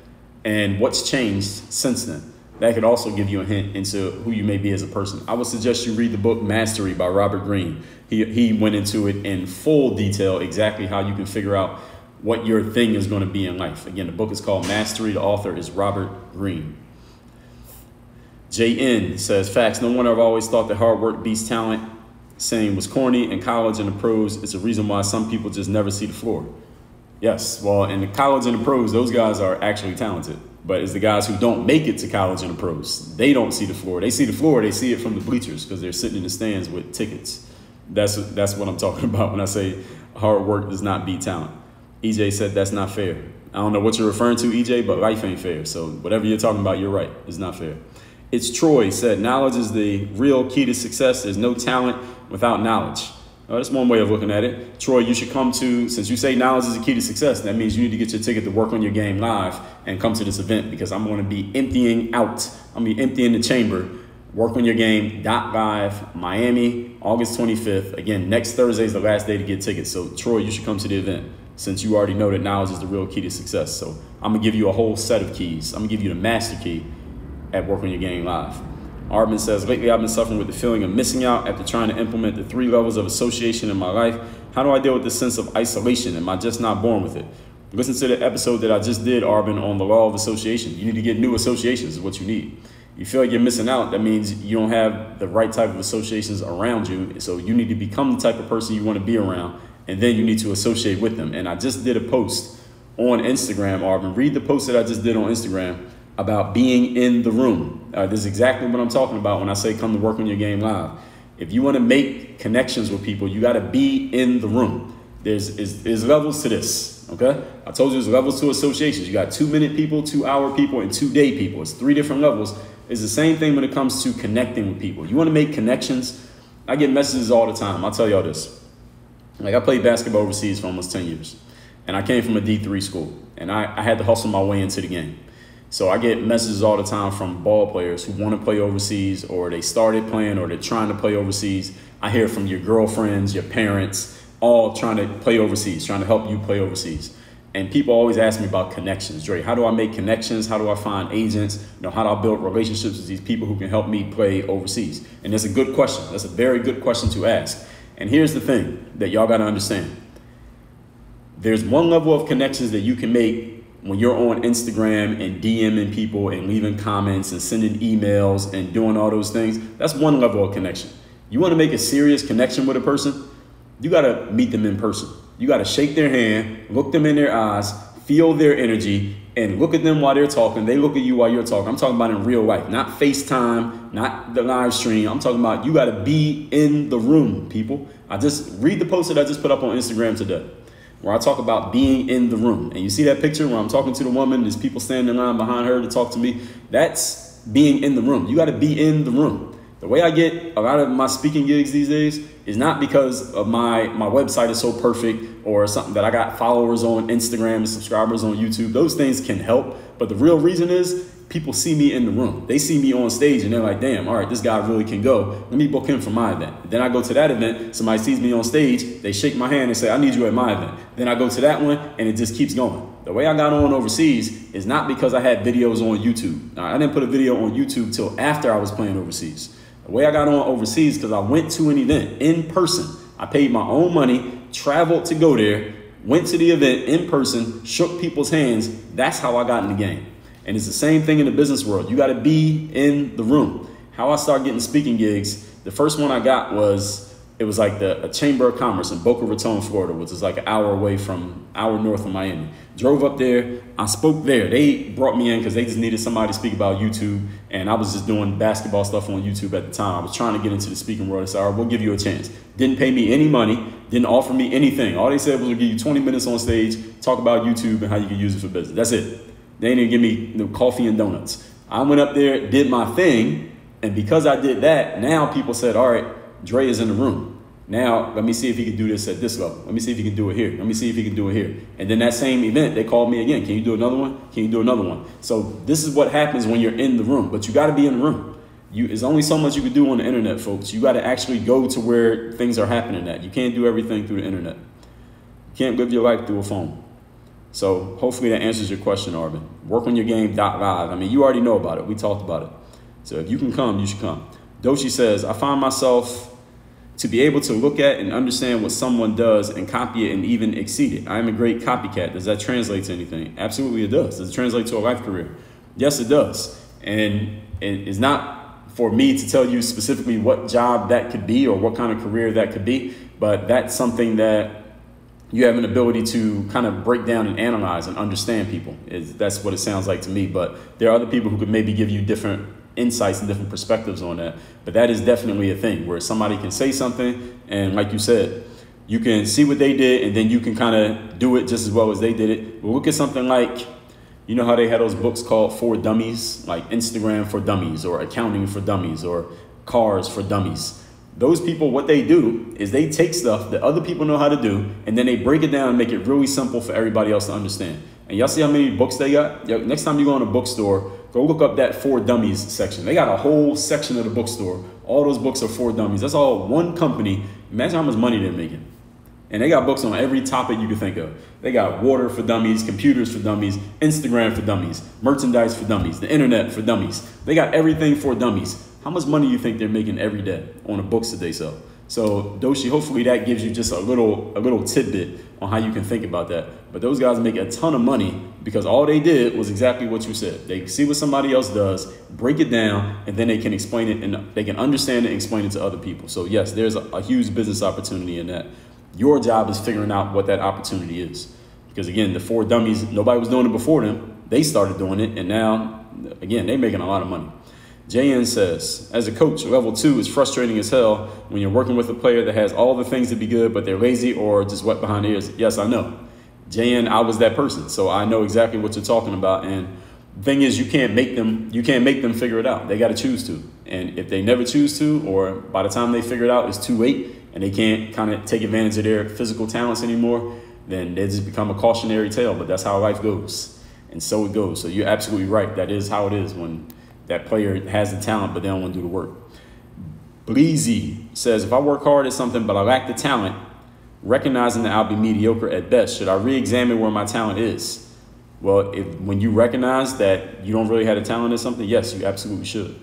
Speaker 1: And what's changed since then? That could also give you a hint into who you may be as a person. I would suggest you read the book Mastery by Robert Greene. He went into it in full detail, exactly how you can figure out what your thing is going to be in life. Again, the book is called Mastery. The author is Robert Greene. JN says, facts, no wonder I've always thought that hard work beats talent. Saying was corny. In college and the pros, it's a reason why some people just never see the floor. Yes, well, in the college and the pros, those guys are actually talented. But it's the guys who don't make it to college and the pros. They don't see the floor. They see the floor. They see it from the bleachers because they're sitting in the stands with tickets. That's what I'm talking about when I say hard work does not beat talent. EJ said that's not fair. I don't know what you're referring to, EJ, but life ain't fair. So whatever you're talking about, you're right. It's not fair. It's Troy said, knowledge is the real key to success. There's no talent without knowledge. That's one way of looking at it. Troy, you should come to, since you say knowledge is the key to success, that means you need to get your ticket to Work on Your Game live and come to this event, because I'm going to be emptying out. I'm going to be emptying the chamber. Work on Your Game .live, Miami, August 25th. Again, next Thursday is the last day to get tickets. So Troy, you should come to the event, since you already know that knowledge is the real key to success. So I'm going to give you a whole set of keys. I'm going to give you the master key at Work on Your Game live. Arvin says, lately I've been suffering with the feeling of missing out after trying to implement the 3 levels of association in my life. How do I deal with the sense of isolation? Am I just not born with it? Listen to the episode that I just did, Arvin, on the law of association. You need to get new associations is what you need. You feel like you're missing out, that means you don't have the right type of associations around you. So you need to become the type of person you want to be around, and then you need to associate with them. And I just did a post on Instagram, Arvin. Read the post that I just did on Instagram about being in the room. This is exactly what I'm talking about when I say come to Work on Your Game live. If you want to make connections with people, you got to be in the room. There's levels to this, okay? I told you there's levels to associations. You got 2-minute people, 2-hour people, and 2-day people. It's 3 different levels. It's the same thing when it comes to connecting with people. You want to make connections? I get messages all the time. I'll tell y'all this. Like, I played basketball overseas for almost 10 years, and I came from a D3 school, and I had to hustle my way into the game. So I get messages all the time from ball players who want to play overseas, or they started playing, or they're trying to play overseas. I hear from your girlfriends, your parents, all trying to play overseas, trying to help you play overseas. And people always ask me about connections. Dre, how do I make connections? How do I find agents? How do I build relationships with these people who can help me play overseas? And that's a good question. That's a very good question to ask. And here's the thing that y'all got to understand. There's one level of connections that you can make when you're on Instagram and DMing people and leaving comments and sending emails and doing all those things. That's one level of connection. You want to make a serious connection with a person, you got to meet them in person. You got to shake their hand, look them in their eyes, feel their energy, and look at them while they're talking. They look at you while you're talking. I'm talking about in real life, not FaceTime, not the live stream. I'm talking about you got to be in the room, people. I just read the post that I just put up on Instagram today, where I talk about being in the room. And you see that picture where I'm talking to the woman, there's people standing in line behind her to talk to me. That's being in the room. You got to be in the room. The way I get a lot of my speaking gigs these days is not because of my website is so perfect or something that I got followers on Instagram and subscribers on YouTube. Those things can help. But the real reason is people see me in the room. They see me on stage and they're like, damn, all right, this guy really can go. Let me book him for my event. Then I go to that event. Somebody sees me on stage. They shake my hand and say, I need you at my event. Then I go to that one and it just keeps going. The way I got on overseas is not because I had videos on YouTube. Now, I didn't put a video on YouTube till after I was playing overseas. The way I got on overseas because I went to an event in person. I paid my own money, traveled to go there, went to the event in person, shook people's hands. That's how I got in the game. And it's the same thing in the business world. You got to be in the room. How I started getting speaking gigs, the first one I got was, it was like a Chamber of Commerce in Boca Raton, Florida, which is like an hour north of Miami. Drove up there. I spoke there. They brought me in because they just needed somebody to speak about YouTube. And I was just doing basketball stuff on YouTube at the time. I was trying to get into the speaking world. They said, all right, we'll give you a chance. Didn't pay me any money. Didn't offer me anything. All they said was, we'll give you 20 minutes on stage, talk about YouTube and how you can use it for business. That's it. They didn't give me coffee and donuts. I went up there, did my thing. And because I did that, now people said, all right, Dre is in the room. Now, let me see if he can do this at this level. Let me see if he can do it here. Let me see if he can do it here. And then that same event, they called me again. Can you do another one? Can you do another one? So this is what happens when you're in the room. But you got to be in the room. There's only so much you can do on the internet, folks. You got to actually go to where things are happening at. You can't do everything through the internet. You can't live your life through a phone. So hopefully that answers your question, Arvin. Workonyourgame.live. I mean, you already know about it. We talked about it. So if you can come, you should come. Doshi says, I find myself to be able to look at and understand what someone does and copy it and even exceed it. I am a great copycat. Does that translate to anything? Absolutely it does. Does it translate to a life career? Yes, it does. And it's not for me to tell you specifically what job that could be or what kind of career that could be, but that's something that you have an ability to kind of break down and analyze and understand people. That's what it sounds like to me. But there are other people who could maybe give you different insights and different perspectives on that. But that is definitely a thing where somebody can say something and, like you said, you can see what they did and then you can kind of do it just as well as they did it. Well, look at something like, you know how they had those books called For Dummies, like Instagram for Dummies or Accounting for Dummies or Cars for Dummies. Those people, what they do is they take stuff that other people know how to do, and then they break it down and make it really simple for everybody else to understand. And y'all see how many books they got? Next time you go in a bookstore, go look up that For Dummies section. They got a whole section of the bookstore. All those books are for dummies. That's all one company. Imagine how much money they're making. And they got books on every topic you can think of. They got water for dummies, computers for dummies, Instagram for dummies, merchandise for dummies, the internet for dummies. They got everything for dummies. How much money do you think they're making every day on the books that they sell? So Doshi, hopefully that gives you just a little tidbit on how you can think about that. But those guys make a ton of money because all they did was exactly what you said. They see what somebody else does, break it down, and then they can explain it, and they can understand it and explain it to other people. So yes, there's a huge business opportunity in that. Your job is figuring out what that opportunity is. Because again, the For Dummies, nobody was doing it before them. They started doing it, and now, again, they're making a lot of money. JN says, as a coach, level 2 is frustrating as hell when you're working with a player that has all the things to be good, but they're lazy or just wet behind the ears. Yes, I know. JN, I was that person, so I know exactly what you're talking about. And the thing is, you can't make them figure it out. They got to choose to. And if they never choose to, or by the time they figure it out, it's too late, and they can't kind of take advantage of their physical talents anymore, then they just become a cautionary tale. But that's how life goes. And so it goes. So you're absolutely right. That is how it is when that player has the talent, but they don't want to do the work. Bleezy says, if I work hard at something, but I lack the talent, recognizing that I'll be mediocre at best, should I re-examine where my talent is? Well, when you recognize that you don't really have a talent at something, yes, you absolutely should.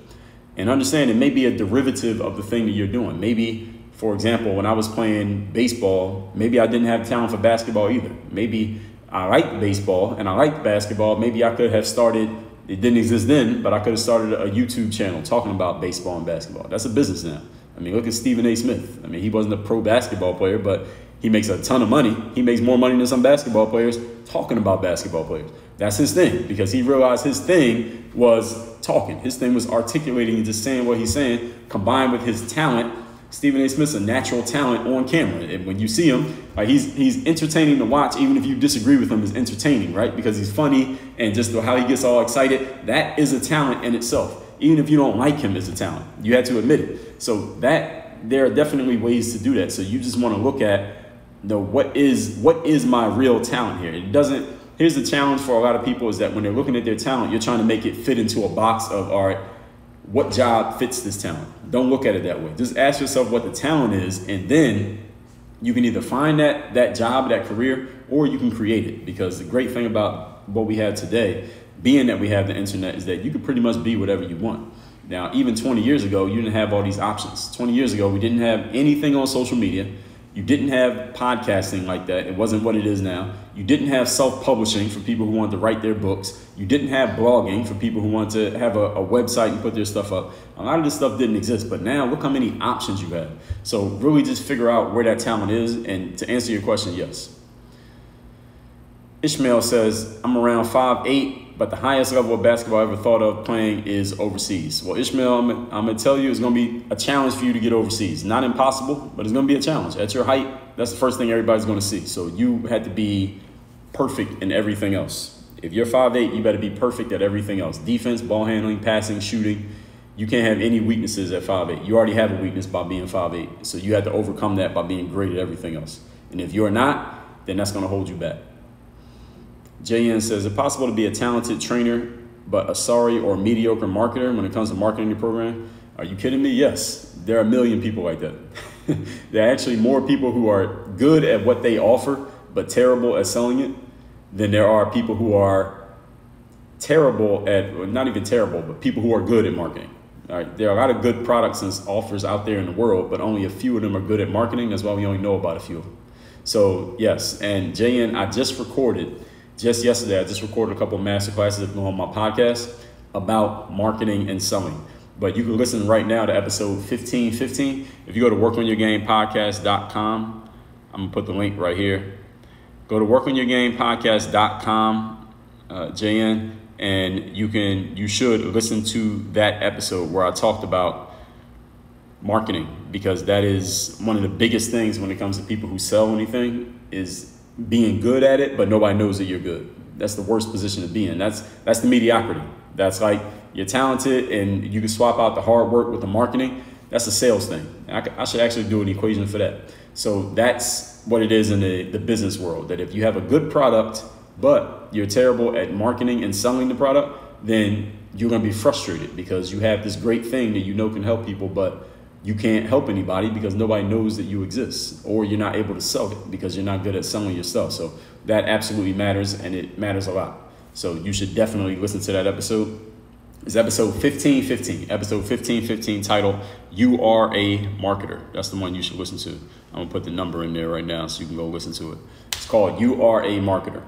Speaker 1: And understand it may be a derivative of the thing that you're doing. Maybe, for example, when I was playing baseball, maybe I didn't have talent for basketball either. Maybe I liked baseball and I liked basketball. Maybe I could have started, it didn't exist then, but I could have started a YouTube channel talking about baseball and basketball. That's a business now. I mean, look at Stephen A. Smith. I mean, he wasn't a pro basketball player, but he makes a ton of money. He makes more money than some basketball players talking about basketball players. That's his thing, because he realized his thing was talking. His thing was articulating and just saying what he's saying, combined with his talent. Stephen A. Smith's a natural talent on camera. And when you see him, like he's entertaining to watch, even if you disagree with him, is entertaining, right? Because he's funny, and just how he gets all excited, that is a talent in itself. Even if you don't like him, it's a talent. You had to admit it. So there are definitely ways to do that. So you just want to look at, what is my real talent here? It doesn't. Here's the challenge for a lot of people is that when they're looking at their talent, you're trying to make it fit into a box of, all right, what job fits this talent? Don't look at it that way. Just ask yourself what the talent is, and then you can either find that job, that career, or you can create it. Because the great thing about what we have today, being that we have the internet, is that you can pretty much be whatever you want. Now, even 20 years ago, you didn't have all these options. 20 years ago, we didn't have anything on social media. You didn't have podcasting like that. It wasn't what it is now. You didn't have self-publishing for people who wanted to write their books. You didn't have blogging for people who wanted to have a website and put their stuff up. A lot of this stuff didn't exist, but now look how many options you have. So really just figure out where that talent is. And to answer your question, yes. Ishmael says, I'm around 5'8", but the highest level of basketball I ever thought of playing is overseas. Well, Ishmael, I'm going to tell you, it's going to be a challenge for you to get overseas. Not impossible, but it's going to be a challenge. At your height, that's the first thing everybody's going to see. So you had to be perfect in everything else. If you're 5'8", you better be perfect at everything else. Defense, ball handling, passing, shooting. You can't have any weaknesses at 5'8". You already have a weakness by being 5'8". So you have to overcome that by being great at everything else. And if you're not, then that's going to hold you back. JN says, is it possible to be a talented trainer, but a sorry or mediocre marketer when it comes to marketing your program? Are you kidding me? Yes, there are a million people like that. There are actually more people who are good at what they offer, but terrible at selling it, than there are people who are terrible at, or not even terrible, but people who are good at marketing. All right, there are a lot of good products and offers out there in the world, but only a few of them are good at marketing. That's why we only know about a few of them. So yes, and JN, just yesterday, I just recorded a couple of master classes on my podcast about marketing and selling. But you can listen right now to episode 1515. If you go to workonyourgamepodcast.com, I'm going to put the link right here. Go to workonyourgamepodcast.com, JN, and you should listen to that episode where I talked about marketing, because that is one of the biggest things when it comes to people who sell anything, is being good at it, but nobody knows that you're good. That's the worst position to be in. That's the mediocrity. That's like, you're talented and you can swap out the hard work with the marketing, That's a sales thing. I should actually do an equation for that. So that's what it is in the business world, that if you have a good product, but you're terrible at marketing and selling the product, then you're going to be frustrated because you have this great thing that you know can help people, but you can't help anybody because nobody knows that you exist, or you're not able to sell it because you're not good at selling your stuff. So that absolutely matters, and it matters a lot. So you should definitely listen to that episode. It's episode 1515. Episode 1515 titled, You Are a Marketer. That's the one you should listen to. I'm going to put the number in there right now so you can go listen to it. It's called You Are a Marketer.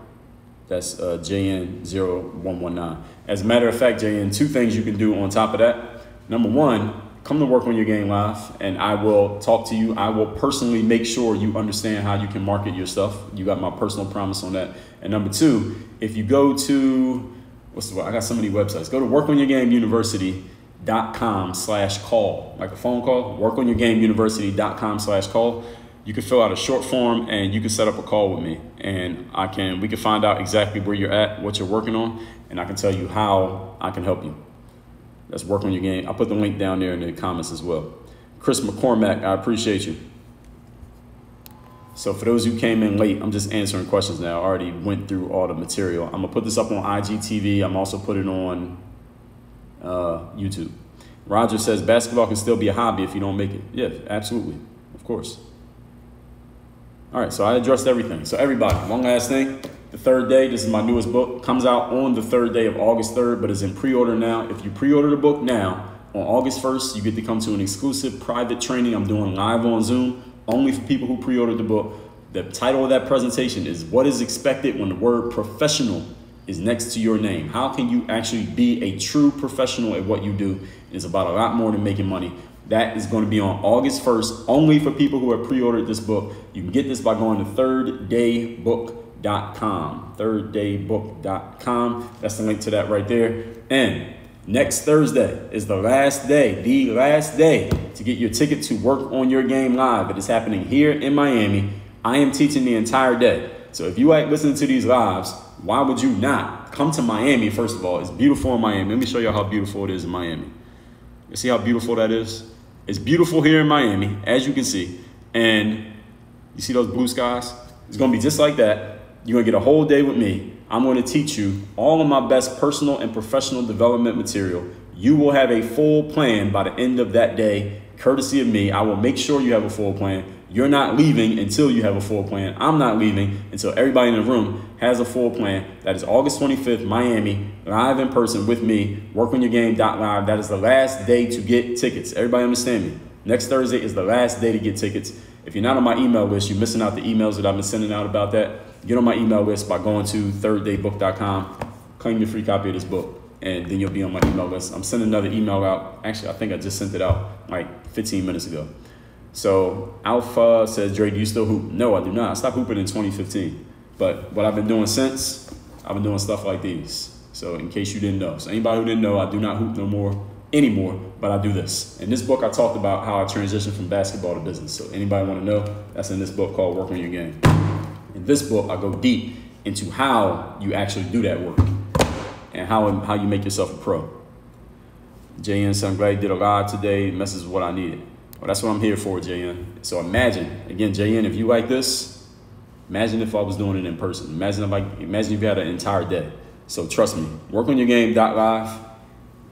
Speaker 1: That's JN0119. As a matter of fact, JN, 2 things you can do on top of that. Number 1, come to Work on Your Game Live, and I will talk to you. I will personally make sure you understand how you can market your stuff. You got my personal promise on that. And number 2, if you go to, I got so many websites. Go to workonyourgameuniversity.com/call, like a phone call, workonyourgameuniversity.com/call. You can fill out a short form and you can set up a call with me, and we can find out exactly where you're at, what you're working on, and I can tell you how I can help you. That's Work on Your Game. I'll put the link down there in the comments as well. Chris McCormack, I appreciate you. So for those who came in late, I'm just answering questions now. I already went through all the material. I'm gonna put this up on IGTV. I'm also putting it on YouTube. Roger says basketball can still be a hobby if you don't make it. Yeah, absolutely, of course. All right, so I addressed everything. So everybody, one last thing. The 3rd day, this is my newest book, comes out on the 3rd day of August 3rd, but is in pre-order now. If you pre-order the book now, on August 1st, you get to come to an exclusive private training I'm doing live on Zoom, only for people who pre-ordered the book. The title of that presentation is What is Expected When the Word Professional is Next to Your Name. How can you actually be a true professional at what you do? It's about a lot more than making money. That is going to be on August 1st, only for people who have pre-ordered this book. You can get this by going to thirddaybook.com. Thirddaybook.com. That's the link to that right there. And next Thursday is the last day to get your ticket to Work on Your Game Live. It is happening here in Miami. I am teaching the entire day. So if you like listening to these lives, why would you not come to Miami? First of all, it's beautiful in Miami. Let me show you how beautiful it is in Miami. You see how beautiful that is? It's beautiful here in Miami, as you can see. And you see those blue skies? It's going to be just like that. You're going to get a whole day with me. I'm going to teach you all of my best personal and professional development material. You will have a full plan by the end of that day, courtesy of me. I will make sure you have a full plan. You're not leaving until you have a full plan. I'm not leaving until everybody in the room has a full plan. That is August 25th, Miami, live in person with me, workonyourgame.live. That is the last day to get tickets. Everybody understand me? Next Thursday is the last day to get tickets. If you're not on my email list, you're missing out the emails that I've been sending out about that. Get on my email list by going to thirddaybook.com, claim your free copy of this book, and then you'll be on my email list. I'm sending another email out. Actually, I think I just sent it out like 15 minutes ago. So Alpha says, Dre, do you still hoop? No, I do not. I stopped hooping in 2015. But what I've been doing since, I've been doing stuff like these. So in case you didn't know. So anybody who didn't know, I do not hoop no more anymore, but I do this. In this book, I talked about how I transitioned from basketball to business. So anybody want to know, that's in this book called Work on Your Game. In this book, I go deep into how you actually do that work and how you make yourself a pro. JN said, I'm glad you did a live today. Messes with what I needed. Well, that's what I'm here for, JN. So imagine, again, JN, if you like this, imagine if I was doing it in person. Imagine if you had an entire day. So trust me, workonyourgame.live.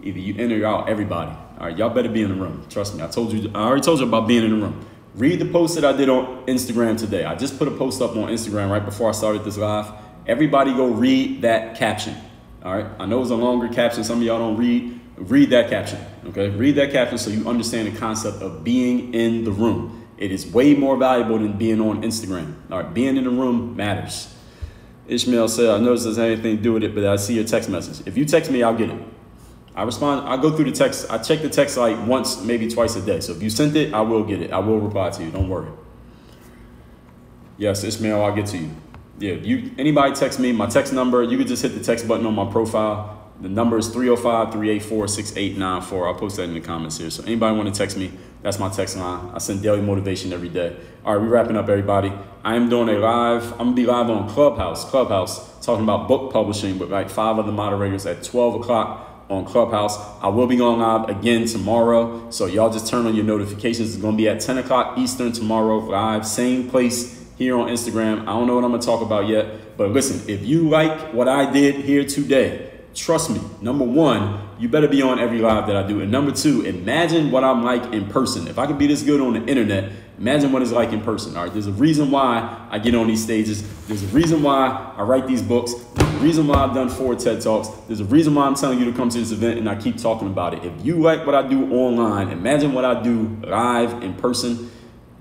Speaker 1: Either you in or out, everybody. All right, y'all better be in the room. Trust me, I already told you about being in the room. Read the post that I did on Instagram today. I just put a post up on Instagram right before I started this live. Everybody go read that caption. All right, I know it's a longer caption. Some of y'all don't read. Read that caption, okay? Read that caption so you understand the concept of being in the room. It is way more valuable than being on Instagram. All right, being in the room matters. Ishmael said, I noticed it doesn't have anything to do with it, but I see your text message. If you text me, I'll get it. I respond, I go through the text. I check the text like once, maybe twice a day. So if you sent it, I will get it. I will reply to you, don't worry. Yes, Ishmael, I'll get to you. Yeah, anybody text me, my text number, you can just hit the text button on my profile. The number is 305-384-6894. I'll post that in the comments here. So anybody want to text me, that's my text line. I send daily motivation every day. All right, we're wrapping up, everybody. I am doing a live. I'm going to be live on Clubhouse, talking about book publishing with like 5 other moderators at 12 o'clock on Clubhouse. I will be going live again tomorrow. So y'all just turn on your notifications. It's going to be at 10 o'clock Eastern tomorrow, live, same place here on Instagram. I don't know what I'm going to talk about yet, but listen, if you like what I did here today, trust me, number one, you better be on every live that I do. And number two, imagine what I'm like in person. If I could be this good on the internet, imagine what it's like in person. All right, there's a reason why I get on these stages. There's a reason why I write these books. There's a reason why I've done 4 TED Talks. There's a reason why I'm telling you to come to this event and I keep talking about it. If you like what I do online, imagine what I do live in person.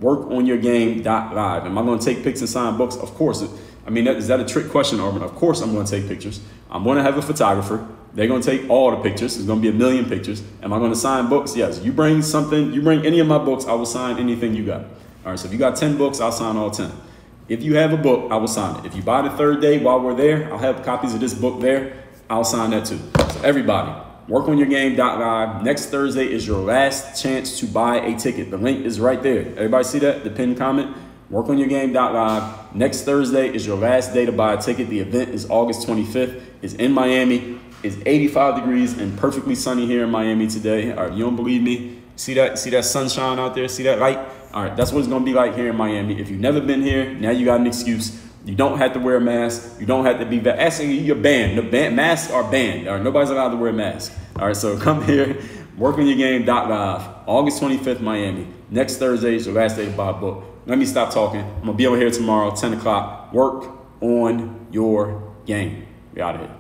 Speaker 1: Workonyourgame.live. Am I going to take pics and sign books? Of course. I mean, is that a trick question, Arvin? Of course I'm going to take pictures. I'm going to have a photographer. They're going to take all the pictures. There's going to be 1 million pictures. Am I going to sign books? Yes. You bring something, you bring any of my books, I will sign anything you got. All right, so if you got 10 books, I'll sign all 10. If you have a book, I will sign it. If you buy the 3rd day while we're there, I'll have copies of this book there. I'll sign that too. So everybody, workonyourgame.live. Next Thursday is your last chance to buy a ticket. The link is right there. Everybody see that? The pinned comment? Workonyourgame.live. Next Thursday is your last day to buy a ticket. The event is August 25th. It's in Miami. It's 85 degrees and perfectly sunny here in Miami today. All right, you don't believe me? See that sunshine out there? See that light? All right, that's what it's going to be like here in Miami. If you've never been here, now you got an excuse. You don't have to wear a mask. You don't have to be actually, you're banned. Masks are banned. All right, nobody's allowed to wear a mask. All right, so come here, workonyourgame.live, August 25th, Miami. Next Thursday is your last day to buy a book. Let me stop talking. I'm going to be over here tomorrow, 10 o'clock. Work on your game. We out of here.